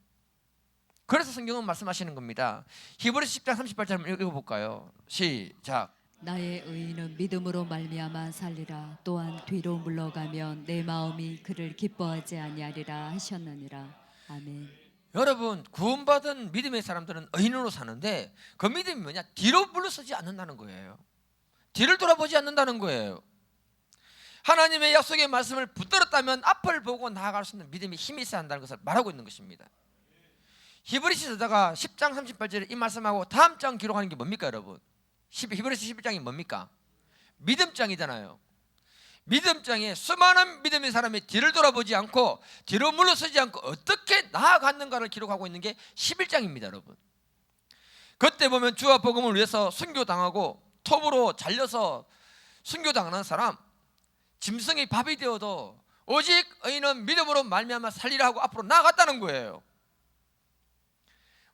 A: 그래서 성경은 말씀하시는 겁니다. 히브리서 10장 38절 한번 읽어볼까요? 시작.
D: 나의 의인은 믿음으로 말미암아 살리라. 또한 뒤로 물러가면 내 마음이 그를 기뻐하지 아니하리라 하셨느니라. 아멘.
A: 여러분 구원받은 믿음의 사람들은 의인으로 사는데 그 믿음이 뭐냐? 뒤로 물러서지 않는다는 거예요. 뒤를 돌아보지 않는다는 거예요. 하나님의 약속의 말씀을 붙들었다면 앞을 보고 나아갈 수 있는 믿음이 힘이 있어야 한다는 것을 말하고 있는 것입니다. 히브리서다가 10장 38절에 이 말씀하고 다음 장 기록하는 게 뭡니까 여러분? 히브리서 11장이 뭡니까? 믿음장이잖아요. 믿음장에 수많은 믿음의 사람이 뒤를 돌아보지 않고 뒤로 물러서지 않고 어떻게 나아갔는가를 기록하고 있는 게 11장입니다 여러분. 그때 보면 주와 복음을 위해서 순교당하고 톱으로 잘려서 순교당하는 사람, 짐승이 밥이 되어도 오직 의인은 믿음으로 말미암아 살리라 하고 앞으로 나아갔다는 거예요.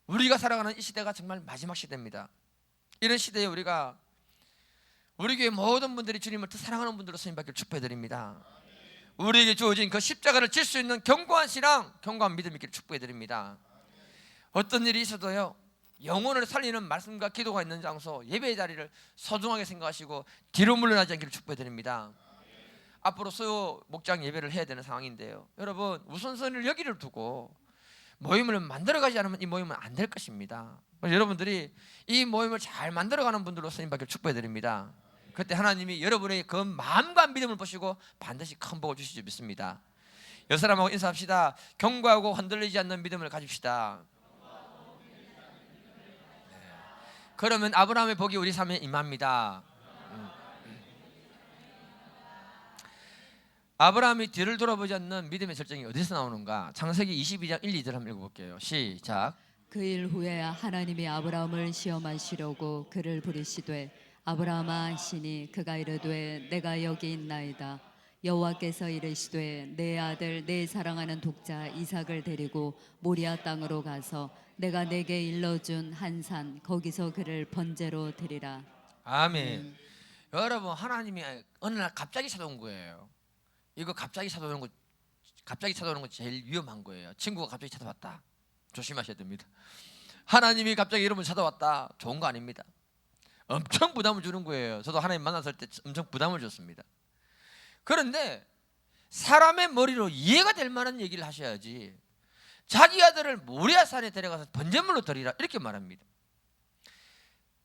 A: 우리가 살아가는 이 시대가 정말 마지막 시대입니다. 이런 시대에 우리 교회 모든 분들이 주님을 더 사랑하는 분들로 쓰임받기를 축복해드립니다. 우리에게 주어진 그 십자가를 질 수 있는 견고한 신앙, 견고한 믿음 있기를 축복해드립니다. 어떤 일이 있어도요, 영혼을 살리는 말씀과 기도가 있는 장소, 예배의 자리를 소중하게 생각하시고 뒤로 물러나지 않기를 축복해드립니다. 앞으로 수요 목장 예배를 해야 되는 상황인데요, 여러분 우선순위를 여기를 두고 모임을 만들어가지 않으면 이 모임은 안 될 것입니다. 여러분들이 이 모임을 잘 만들어가는 분들로 쓰임받기를 축복해드립니다. 그때 하나님이 여러분의 그 마음과 믿음을 보시고 반드시 큰 복을 주실 줄 믿습니다. 여 사람하고 인사합시다. 견고하고 흔들리지 않는 믿음을 가집시다. 그러면 아브라함의 복이 우리 삶에 임합니다. 아브라함이 뒤를 돌아보지 않는 믿음의 절정이 어디서 나오는가? 창세기 22장 1, 2절 한번 읽어볼게요. 시작.
D: 그 일 후에 하나님이 아브라함을 시험하시려고 그를 부르시되 아브라함아 하시니 그가 이르되 내가 여기 있나이다. 여호와께서 이르시되 내 아들 내 사랑하는 독자 이삭을 데리고 모리아 땅으로 가서 내가 내게 일러준 한 산 거기서 그를 번제로 드리라.
A: 아멘. 여러분 하나님이 어느 날 갑자기 찾아온 거예요. 이거 갑자기 찾아오는 거 제일 위험한 거예요. 친구가 갑자기 찾아왔다, 조심하셔야 됩니다. 하나님이 갑자기 여러분 찾아왔다, 좋은 거 아닙니다. 엄청 부담을 주는 거예요. 저도 하나님 만났을 때 엄청 부담을 줬습니다. 그런데 사람의 머리로 이해가 될 만한 얘기를 하셔야지 자기 아들을 모리아산에 데려가서 번제물로 드리라 이렇게 말합니다.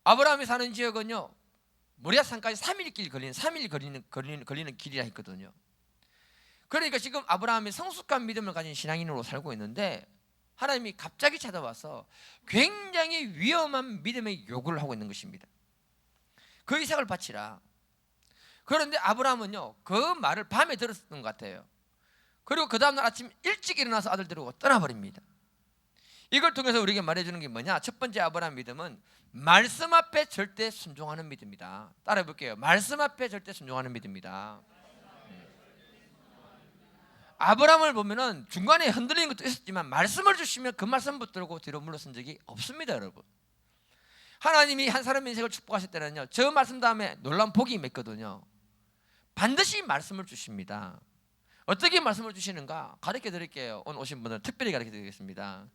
A: 아브라함이 사는 지역은요, 모리아산까지 3일 걸리는 길이라 했거든요. 그러니까 지금 아브라함이 성숙한 믿음을 가진 신앙인으로 살고 있는데 하나님이 갑자기 찾아와서 굉장히 위험한 믿음의 요구를 하고 있는 것입니다. 그 이삭을 바치라. 그런데 아브라함은요, 그 말을 밤에 들었던 것 같아요. 그리고 그 다음날 아침 일찍 일어나서 아들 데리고 떠나버립니다. 이걸 통해서 우리에게 말해주는 게 뭐냐? 첫 번째 아브라함 믿음은 말씀 앞에 절대 순종하는 믿음이다. 따라해 볼게요. 말씀 앞에 절대 순종하는 믿음이다. 아브라함을 보면은 중간에 흔들리는 것도 있었지만 말씀을 주시면 그 말씀 붙들고 뒤로 물러선 적이 없습니다, 여러분. 하나님이 한 사람의 인생을 축복하실 때는요, 저 말씀 다음에 놀라운 복이 있거든요. 반드시 말씀을 주십니다. 어떻게 말씀을 주시는가 가르쳐 드릴게요. 오늘 오신 분들 특별히 가르쳐 드리겠습니다.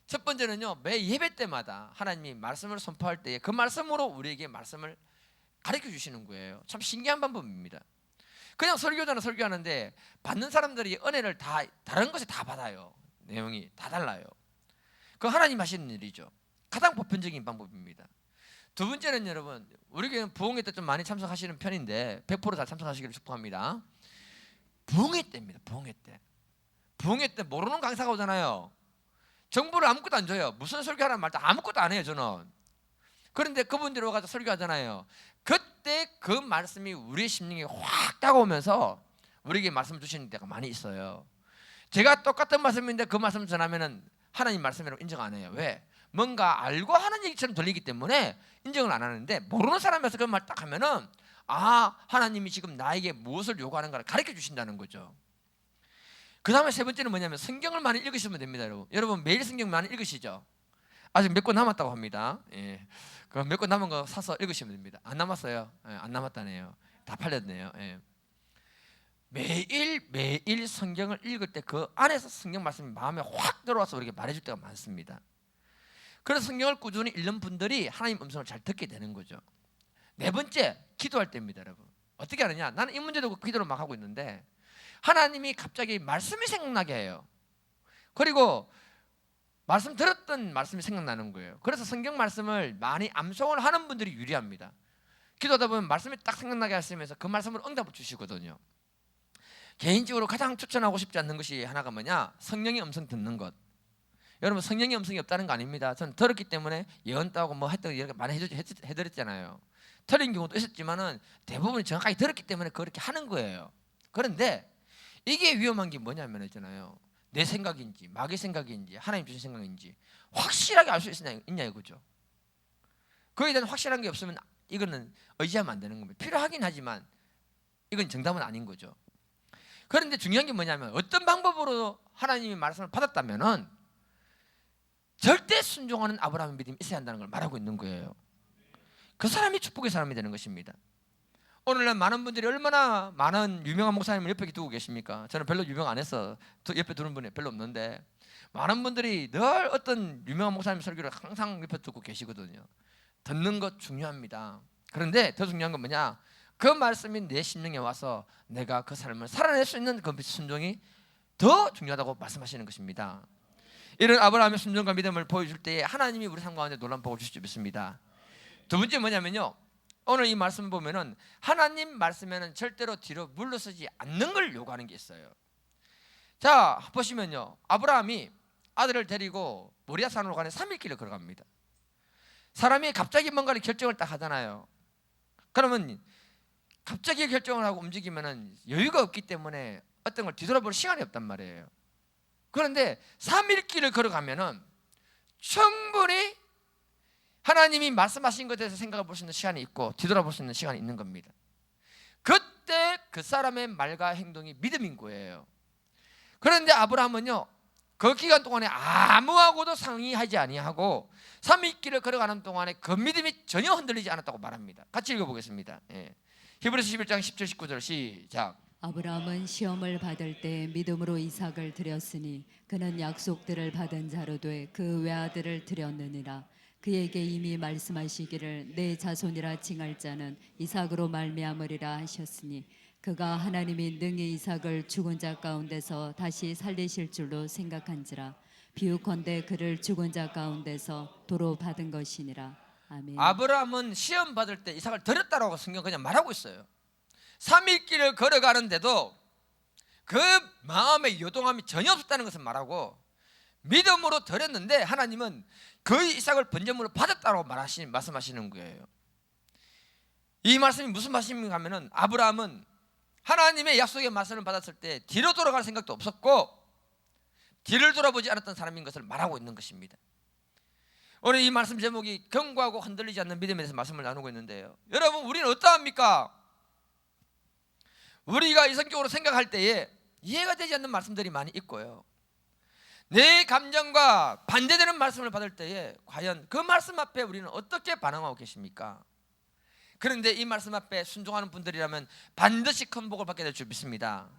A: 첫 번째는요, 매 예배 때마다 하나님이 말씀을 선포할 때에 그 말씀으로 우리에게 말씀을 가르쳐 주시는 거예요. 참 신기한 방법입니다. 그냥 설교자는 설교하는데 받는 사람들이 은혜를 다 다른 것에 다 받아요. 내용이 다 달라요. 그 하나님 하시는 일이죠. 가장 보편적인 방법입니다. 두 번째는 여러분, 우리 교회는 부흥회 때 좀 많이 참석하시는 편인데 100% 다 참석하시기를 축복합니다. 부흥회 때입니다. 부흥회 때 모르는 강사가 오잖아요. 정보를 아무것도 안 줘요. 무슨 설교하라는 말도 아무것도 안 해요, 저는. 그런데 그분들이 와서 설교하잖아요. 그때 그 말씀이 우리의 심령에 확 다가오면서 우리에게 말씀 주시는 때가 많이 있어요. 제가 똑같은 말씀인데 그 말씀 전하면은 하나님 말씀이라고 인정 안 해요. 왜? 뭔가 알고 하는 얘기처럼 들리기 때문에 인정을 안 하는데, 모르는 사람이어서 그 말 딱 하면은 아, 하나님이 지금 나에게 무엇을 요구하는가를 가르쳐 주신다는 거죠. 그 다음에 세 번째는 뭐냐면 성경을 많이 읽으시면 됩니다. 여러분 매일 성경 많이 읽으시죠? 아직 몇 권 남았다고 합니다. 예. 그럼 몇 권 남은 거 사서 읽으시면 됩니다. 안 남았어요? 예, 안 남았다네요. 다 팔렸네요. 예. 매일 성경을 읽을 때 그 안에서 성경 말씀이 마음에 확 들어와서 우리에게 말해줄 때가 많습니다. 그래서 성경을 꾸준히 읽는 분들이 하나님 음성을 잘 듣게 되는 거죠. 네 번째, 기도할 때입니다, 여러분. 어떻게 하느냐? 나는 이 문제도 기도를 막 하고 있는데 하나님이 갑자기 말씀이 생각나게 해요. 그리고 말씀 들었던 말씀이 생각나는 거예요. 그래서 성경 말씀을 많이 암송을 하는 분들이 유리합니다. 기도하다 보면 말씀이 딱 생각나게 하시면서 그 말씀을 응답을 주시거든요. 개인적으로 가장 추천하고 싶지 않는 것이 하나가 뭐냐? 성령의 음성 듣는 것. 여러분 성령의 음성이 없다는 거 아닙니다. 저는 들었기 때문에 예언 따고 뭐 했던 이렇게 많이 해드렸잖아요. 틀린 경우도 있었지만은 대부분 정확하게 들었기 때문에 그렇게 하는 거예요. 그런데 이게 위험한 게 뭐냐면 있잖아요. 내 생각인지 마귀 생각인지 하나님 주신 생각인지 확실하게 알 수 있냐 이거죠. 그에 대한 확실한 게 없으면 이거는 의지하면 안 되는 겁니다. 필요하긴 하지만 이건 정답은 아닌 거죠. 그런데 중요한 게 뭐냐면 어떤 방법으로 하나님의 말씀을 받았다면은 절대 순종하는 아브라함의 믿음이 있어야 한다는 걸 말하고 있는 거예요. 그 사람이 축복의 사람이 되는 것입니다. 오늘날 많은 분들이 얼마나 많은 유명한 목사님을 옆에 두고 계십니까? 저는 별로 유명 안 해서 옆에 두는 분이 별로 없는데 많은 분들이 늘 어떤 유명한 목사님 설교를 항상 옆에 두고 계시거든요. 듣는 것 중요합니다. 그런데 더 중요한 건 뭐냐? 그 말씀이 내 심령에 와서 내가 그 삶을 살아낼 수 있는 그 순종이 더 중요하다고 말씀하시는 것입니다. 이런 아브라함의 순종과 믿음을 보여줄 때에 하나님이 우리 삶 가운데 놀라운 복을 주실 줄 믿습니다. 두 번째 뭐냐면요, 오늘 이 말씀 보면은 하나님 말씀에는 절대로 뒤로 물러서지 않는 걸 요구하는 게 있어요. 자 보시면요, 아브라함이 아들을 데리고 모리아 산으로 가는 3일 길을 걸어갑니다. 사람이 갑자기 뭔가를 결정을 딱 하잖아요. 그러면 갑자기 결정을 하고 움직이면은 여유가 없기 때문에 어떤 걸 뒤돌아볼 시간이 없단 말이에요. 그런데 3일 길을 걸어가면은 충분히 하나님이 말씀하신 것에 대해서 생각해 볼 수 있는 시간이 있고 뒤돌아볼 수 있는 시간이 있는 겁니다. 그때 그 사람의 말과 행동이 믿음인 거예요. 그런데 아브라함은요, 그 기간 동안에 아무하고도 상의하지 아니하고 3일 길을 걸어가는 동안에 그 믿음이 전혀 흔들리지 않았다고 말합니다. 같이 읽어보겠습니다. 히브리서 11장 17, 19절 시작.
D: 아브라함은 시험을 받을 때 믿음으로 이삭을 드렸으니 그는 약속들을 받은 자로 돼 그 외아들을 드렸느니라. 그에게 이미 말씀하시기를 내 자손이라 칭할 자는 이삭으로 말미암으리라 하셨으니 그가 하나님이 능히 이삭을 죽은 자 가운데서 다시 살리실 줄로 생각한지라. 비유컨대 그를 죽은 자 가운데서 도로 받은 것이니라. 아멘.
A: 아브라함은 시험 받을 때 이삭을 드렸다라고 성경 그냥 말하고 있어요. 3일 길을 걸어가는데도 그 마음의 요동함이 전혀 없었다는 것을 말하고 믿음으로 드렸는데 하나님은 그 이삭을 번제물로 받았다고 말씀하시는 거예요. 이 말씀이 무슨 말씀인가 하면은 아브라함은 하나님의 약속의 말씀을 받았을 때 뒤로 돌아갈 생각도 없었고 뒤를 돌아보지 않았던 사람인 것을 말하고 있는 것입니다. 오늘 이 말씀 제목이 견고하고 흔들리지 않는 믿음에 대해서 말씀을 나누고 있는데요, 여러분 우리는 어떠합니까? 우리가 이성적으로 생각할 때에 이해가 되지 않는 말씀들이 많이 있고요, 내 감정과 반대되는 말씀을 받을 때에 과연 그 말씀 앞에 우리는 어떻게 반응하고 계십니까? 그런데 이 말씀 앞에 순종하는 분들이라면 반드시 큰 복을 받게 될 줄 믿습니다.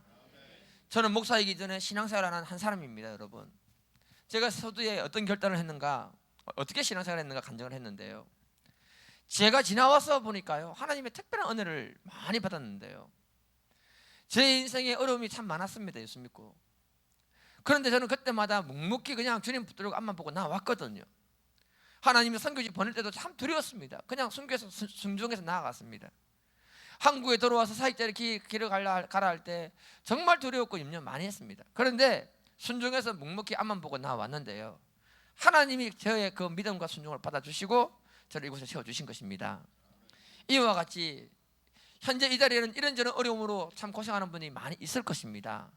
A: 저는 목사이기 전에 신앙생활을 하는 한 사람입니다. 여러분, 제가 서두에 어떤 결단을 했는가, 어떻게 신앙생활을 했는가 간증을 했는데요, 제가 지나와서 보니까요 하나님의 특별한 은혜를 많이 받았는데요, 제 인생에 어려움이 참 많았습니다. 예수 믿고. 그런데 저는 그때마다 묵묵히 그냥 주님 붙들고 앞만 보고 나왔거든요. 하나님이 선교지 보낼 때도 참 두려웠습니다. 그냥 순종해서 나아갔습니다. 한국에 들어와서 사역자를 길을 가라 할 때 정말 두려웠고 염려 많이 했습니다. 그런데 순종해서 묵묵히 앞만 보고 나왔는데요, 하나님이 저의 그 믿음과 순종을 받아주시고 저를 이곳에 세워주신 것입니다. 이와 같이 현재 이 자리에는 이런저런 어려움으로 참 고생하는 분이 많이 있을 것입니다.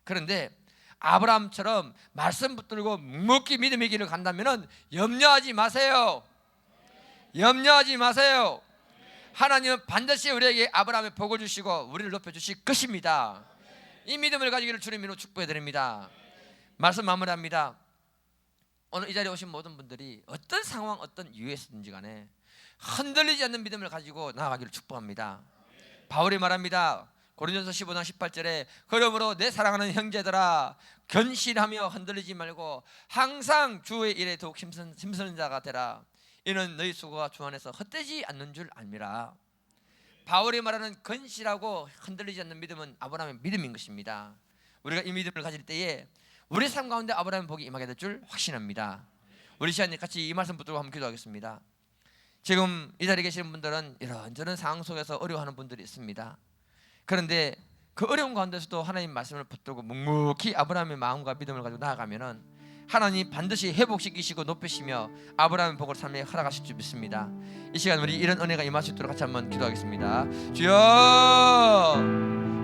A: 그런데 아브라함처럼 말씀 붙들고 묵묵히 믿음의 길을 간다면 염려하지 마세요. 염려하지 마세요. 하나님은 반드시 우리에게 아브라함의 복을 주시고 우리를 높여주실 것입니다. 이 믿음을 가지기를 주님으로 축복해 드립니다. 말씀 마무리합니다. 오늘 이 자리에 오신 모든 분들이 어떤 상황 어떤 이유에서든지 간에 흔들리지 않는 믿음을 가지고 나아가기를 축복합니다. 바울이 말합니다. 고린도전서 15장 18절에 그러므로 내 사랑하는 형제들아 견실하며 흔들리지 말고 항상 주의 일에 더욱 힘쓰는 자가 되라. 이는 너희 수고가 주 안에서 헛되지 않는 줄 알미라. 바울이 말하는 건실하고 흔들리지 않는 믿음은 아브라함의 믿음인 것입니다. 우리가 이 믿음을 가질 때에 우리 삶 가운데 아브라함의 복이 임하게 될 줄 확신합니다. 우리 시간에 같이 이 말씀 붙들고 한번 기도하겠습니다. 지금 이 자리에 계시는 분들은 이런저런 상황 속에서 어려워하는 분들이 있습니다. 그런데 그 어려운 가운데서도 하나님 말씀을 붙들고 묵묵히 아브라함의 마음과 믿음을 가지고 나아가면은 하나님 반드시 회복시키시고 높이시며 아브라함의 복을 삶에 허락하실 줄 믿습니다. 이 시간 우리 이런 은혜가 임할 수 있도록 같이 한번 기도하겠습니다. 주여,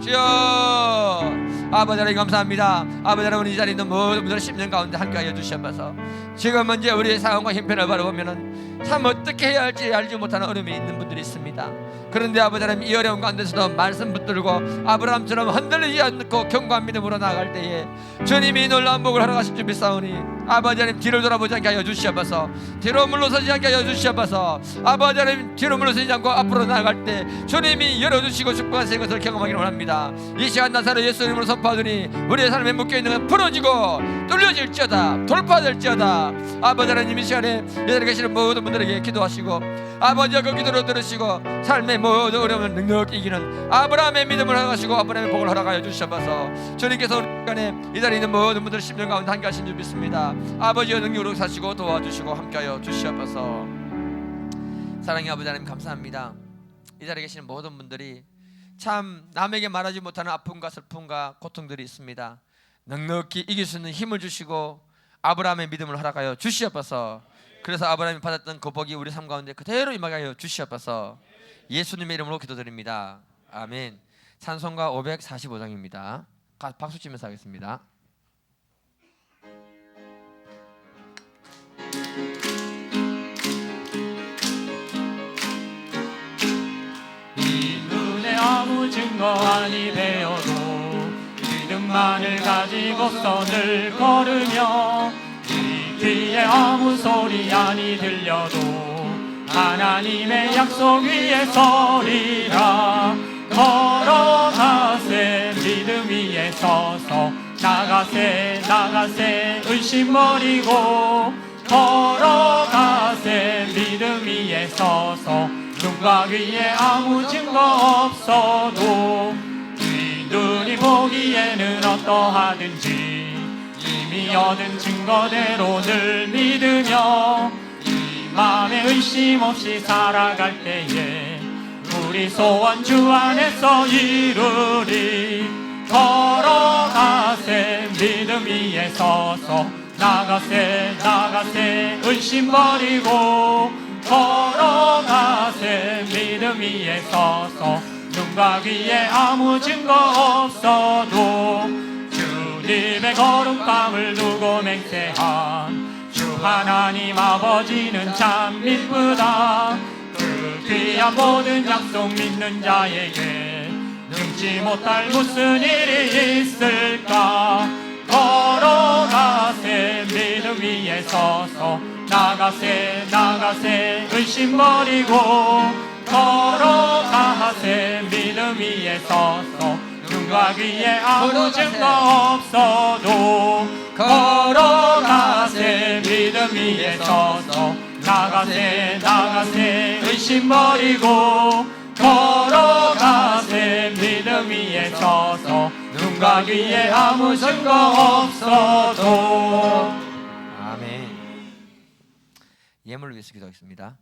A: 주여, 아버지 하나님 감사합니다. 아버지 하나님 이 자리에 있는 모든 분들의 심령 가운데 함께하여 주시옵소서. 지금 먼저 우리의 상황과 형편을 바라보면은 참 어떻게 해야 할지 알지 못하는 어려움이 있는 분들이 있습니다. 그런데 아버지 하나님 이 어려운 가운데서도 말씀 붙들고 아브라함처럼 흔들리지 않고 견고한 믿음으로 나아갈 때에 주님이 놀라운 복을 허락하실 줄 믿사오니 아버지 하나님 뒤를 돌아보지 않게 하여 주시옵소서. 뒤로 물러서지 않게 하여 주시옵소서. 아버지 하나님 뒤로 물러서지 않고 앞으로 나아갈 때 주님이 열어주시고 축복하시는 것을 경험하기를 원합니다. 이 시간 나사로 예수 이름으로 선포하더니 우리의 삶에 묶여있는 건 풀어지고 뚫려질지어다, 돌파될지어다. 아버지 하나님 이 시간에 여기 계시는 모든 분들에게 기도하시고 아버지가 그 기도를 들으시고 삶의 모든 어려움을 넉넉히 이기는 아브라함의 믿음을 허락하시고 아브라함의 복을 허락하여 주셔서 주님께서 우리 시간에 이 자리에 있는 모든 분들 심령 가운데 함께 하신 줄 믿습니다. 아버지의 능력으로 사시고 도와주시고 함께하여 주시옵소서. 사랑의 아버지 하나님 감사합니다. 이 자리에 계시는 모든 분들이 참 남에게 말하지 못하는 아픔과 슬픔과 고통들이 있습니다. 넉넉히 이길 수 있는 힘을 주시고 아브라함의 믿음을 허락하여 주시옵소서. 그래서 아브라함이 받았던 그 복이 우리 삶 가운데 그대로 임하게 하여 주시옵소서. 예수님의 이름으로 기도드립니다. 아멘. 찬송가 545장입니다. 박수 치면서 하겠습니다.
E: 이 눈에 아무 증거 아니 되어도 믿음만을 가지고서 늘 걸으며 이 귀에 아무 소리 아니 들려도 하나님의 약속 위에 서리라. 걸어가세 믿음 위에 서서 나가세 나가세 의심 버리고 걸어가세 믿음 위에 서서 눈과 귀에 아무 증거 없어도 이 눈이 보기에는 어떠하든지 이미 얻은 증거대로 늘 믿으며 이 마음에 의심 없이 살아갈 때에 우리 소원 주 안에서 이루리. 걸어가세 믿음 위에 서서 나가세 나가세 의심 버리고 걸어가세 믿음 위에 서서 눈과 귀에 아무 증거 없어도 주님의 거룩함을 두고 맹세한 주 하나님 아버지는 참 미쁘다. 그 귀한 모든 약속 믿는 자에게 능지 못할 무슨 일이 있을까. 걸어가세 믿음 위에 서서 나가세 나가세 의심 버리고 걸어가세 믿음 위에 서서 눈과 귀에 아무 증거 없어도 걸어가세 믿음 위에 서서 나가세 나가세 의심 버리고 걸어가세 믿음 위에 서서 눈과 귀에 아무 증거 없어도.
A: 아멘. 예물을 위해서 기도하겠습니다.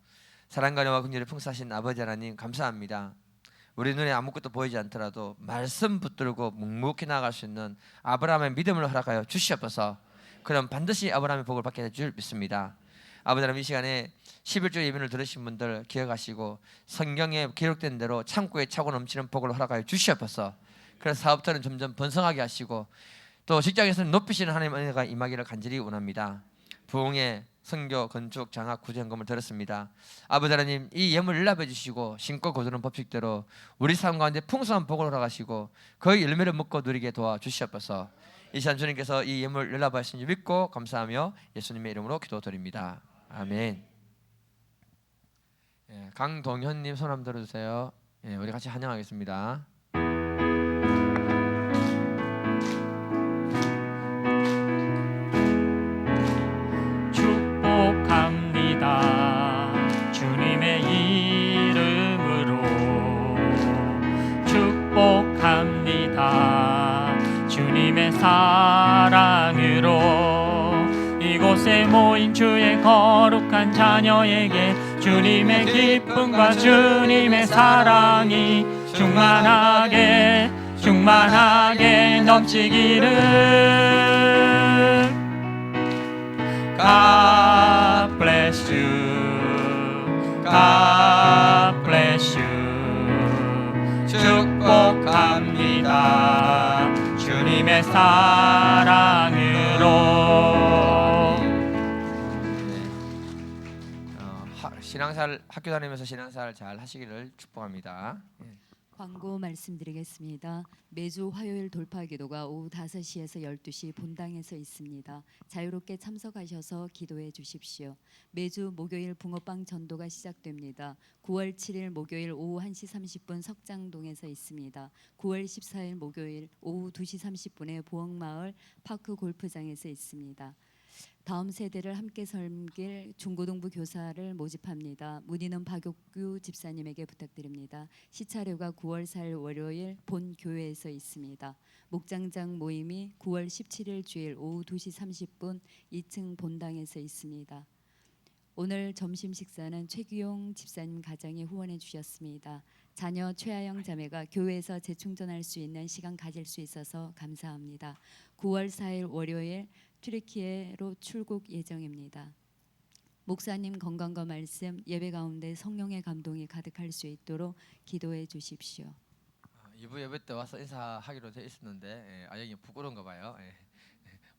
A: 사랑과 은혜와 긍휼이 풍성하신 아버지 하나님 감사합니다. 우리 눈에 아무것도 보이지 않더라도 말씀 붙들고 묵묵히 나아갈 수 있는 아브라함의 믿음을 허락하여 주시옵소서. 그럼 반드시 아브라함의 복을 받게 될 줄 믿습니다. 아버지 하나님 이 시간에 11조 예배를 들으신 분들 기억하시고 성경에 기록된 대로 창고에 차고 넘치는 복을 허락하여 주시옵소서. 그래서 사업터는 점점 번성하게 하시고 또 직장에서는 높이시는 하나님의 은혜가 임하기를 간절히 원합니다. 부흥의 선교, 건축, 장학, 구제헌금을 들었습니다. 아버지 하나님 이 예물 연락해 주시고 신고 거두는 법칙대로 우리 삶 가운데 풍성한 복을 허락하시고 그 열매를 먹고 누리게 도와주시옵소서. 이 시간 주님께서 이 예물 연락하신 줄 믿고 감사하며 예수님의 이름으로 기도드립니다. 아멘. 강동현님 손 한번 들어주세요. 우리 같이 환영하겠습니다.
E: 축복합니다 주님의 이름으로 축복합니다 주님의 사랑으로 이곳에 모인 주의 거룩한 자녀에게 주님의 기쁨과 주님의 사랑이 충만하게 충만하게 넘치기를 God bless you. God bless you. 축복합니다. 주님의 사랑으로.
A: 신앙생활 학교 다니면서 신앙생활 잘 하시기를 축복합니다.
D: 광고 말씀드리겠습니다. 매주 화요일 돌파 기도가 오후 5시에서 12시 본당에서 있습니다. 자유롭게 참석하셔서 기도해 주십시오. 매주 목요일 붕어빵 전도가 시작됩니다. 9월 7일 목요일 오후 1시 30분 석장동에서 있습니다. 9월 14일 목요일 오후 2시 30분에 보흥마을 파크 골프장에서 있습니다. 다음 세대를 함께 섬길 중고등부 교사를 모집합니다. 문의는 박옥규 집사님에게 부탁드립니다. 시차료가 9월 4일 월요일 본 교회에서 있습니다. 목장장 모임이 9월 17일 주일 오후 2시 30분 2층 본당에서 있습니다. 오늘 점심 식사는 최규용 집사님 가정이 후원해 주셨습니다. 자녀 최하영 자매가 교회에서 재충전할 수 있는 시간 가질 수 있어서 감사합니다. 9월 4일 월요일 튀르키예로 출국 예정입니다. 목사님 건강과 말씀 예배 가운데 성령의 감동이 가득할 수 있도록 기도해 주십시오.
A: 2부 예배 때 와서 인사하기로 돼 있었는데 아영이 부끄러운가 봐요.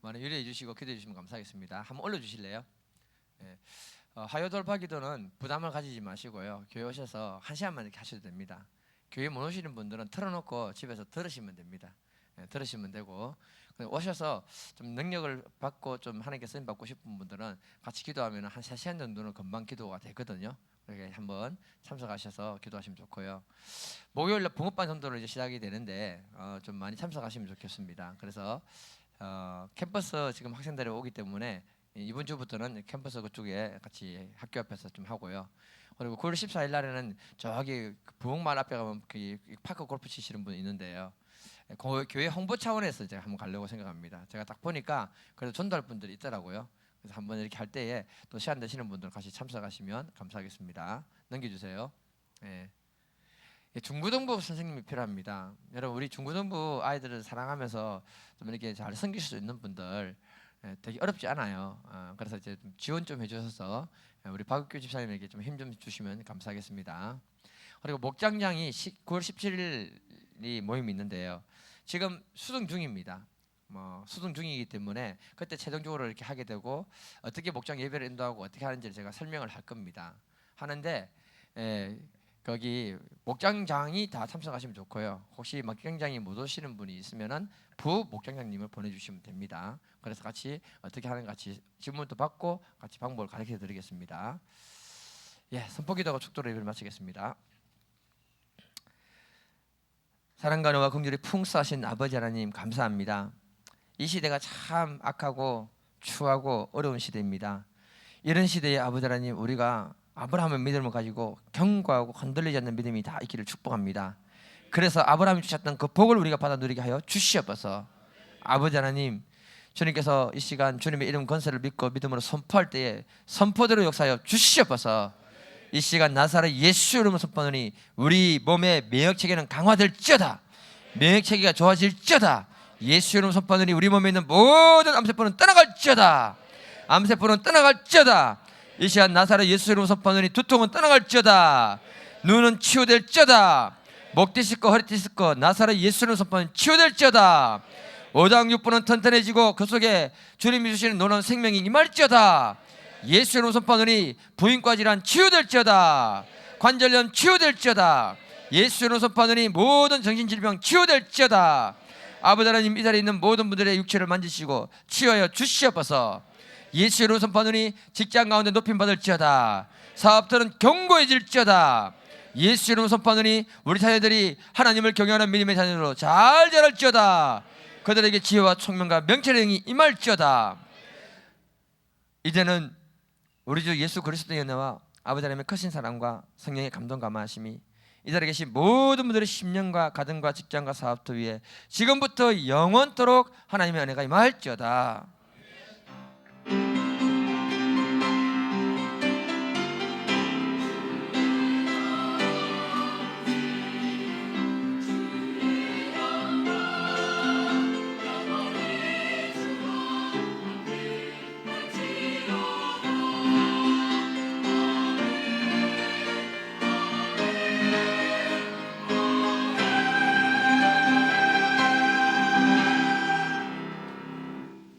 A: 많이 유리해 주시고 기도해 주시면 감사하겠습니다. 한번 올려 주실래요? 화요 돌파 기도는 부담을 가지지 마시고요. 교회 오셔서 1시간만 이렇게 하셔도 됩니다. 교회 못 오시는 분들은 틀어놓고 집에서 들으시면 됩니다. 들으시면 되고, 오셔서 좀 능력을 받고 좀 하나님께 쓰임 받고 싶은 분들은 같이 기도하면 한 3시간 정도는 금방 기도가 되거든요. 그렇게 한번 참석하셔서 기도하시면 좋고요. 목요일날 붕어빵 전도로 이제 시작이 되는데 좀 많이 참석하시면 좋겠습니다. 그래서 캠퍼스 지금 학생들이 오기 때문에 이번 주부터는 캠퍼스 그쪽에 같이 학교 앞에서 좀 하고요. 그리고 9월 14일 날에는 저기 부흥마을 앞에 가면 그 파크 골프 치시는 분 있는데요. 교회 홍보 차원에서 제가 한번 가려고 생각합니다. 제가 딱 보니까 그래도 전도할 분들이 있더라고요. 그래서 한번 이렇게 할 때에 또 시간 되시는 분들 같이 참석하시면 감사하겠습니다. 넘겨주세요. 중고등부 선생님이 필요합니다. 여러분 우리 중고등부 아이들을 사랑하면서 좀 이렇게 잘 섬길 수 있는 분들 되게 어렵지 않아요. 그래서 이제 지원 좀 해주셔서 우리 박욱규 집사님에게 좀 힘 좀 주시면 감사하겠습니다. 그리고 목장장이 9월 17일이 모임이 있는데요. 지금 수능 중입니다. 수능 중이기 때문에 그때 최종적으로 이렇게 하게 되고 어떻게 목장 예배를 인도하고 어떻게 하는지를 제가 설명을 할 겁니다. 하는데 거기 목장장이 다 참석하시면 좋고요. 혹시 목장장이 못 오시는 분이 있으면은 부 목장장님을 보내주시면 됩니다. 그래서 같이 어떻게 하는 같이 질문도 받고 같이 방법을 가르쳐 드리겠습니다. 선포기도하고 축도로 예배를 마치겠습니다. 사랑과 은혜와 긍휼이 풍성하신 아버지 하나님 감사합니다. 이 시대가 참 악하고 추하고 어려운 시대입니다. 이런 시대에 아버지 하나님 우리가 아브라함의 믿음을 가지고 견고하고 흔들리지 않는 믿음이 다 있기를 축복합니다. 그래서 아브라함이 주셨던 그 복을 우리가 받아 누리게 하여 주시옵소서. 아버지 하나님 주님께서 이 시간 주님의 이름 권세를 믿고 믿음으로 선포할 때에 선포대로 역사하여 주시옵소서. 이 시간 나사렛 예수 이름으로 선포하노니 우리 몸의免疫체계는 강화될지어다.免疫체계가 좋아질지어다. 예수 이름으로 선포하노니 우리 몸에 있는 모든 암세포는 떠나갈지어다. 암세포는 떠나갈지어다. 이 시간 나사렛 예수 이름으로 선포하노니 두통은 떠나갈지어다. 눈은 치유될지어다. 목 디스크 허리 디스크 나사렛 예수 이름으로 선포하노니 치유될지어다. 오장육부는 튼튼해지고 그 속에 주님이 주시는 놀라운 생명이 임할지어다. 예수 이름으로 선포하노니 부인과 질환 치유될지어다. 관절염 치유될지어다. 예수 이름으로 선포하노니 모든 정신질병 치유될지어다. 아버지 하나님 이 자리에 있는 모든 분들의 육체를 만지시고 치유하여 주시옵소서. 예수 이름으로 선포하노니 직장 가운데 높임 받을지어다. 사업들은 견고해질지어다. 예수 이름으로 선포하노니 우리 자녀들이 하나님을 경외하는 믿음의 자녀로 잘 자랄지어다. 그들에게 지혜와 총명과 명철의 영이 임할지어다. 이제는 우리 주 예수 그리스도의 은혜와 아버지 하나님의 크신 사랑과 성령의 감동 감화하심이 이 자리에 계신 모든 분들의 심령과 가정과 직장과 사업도 위에 지금부터 영원토록 하나님의 은혜가 임할지어다.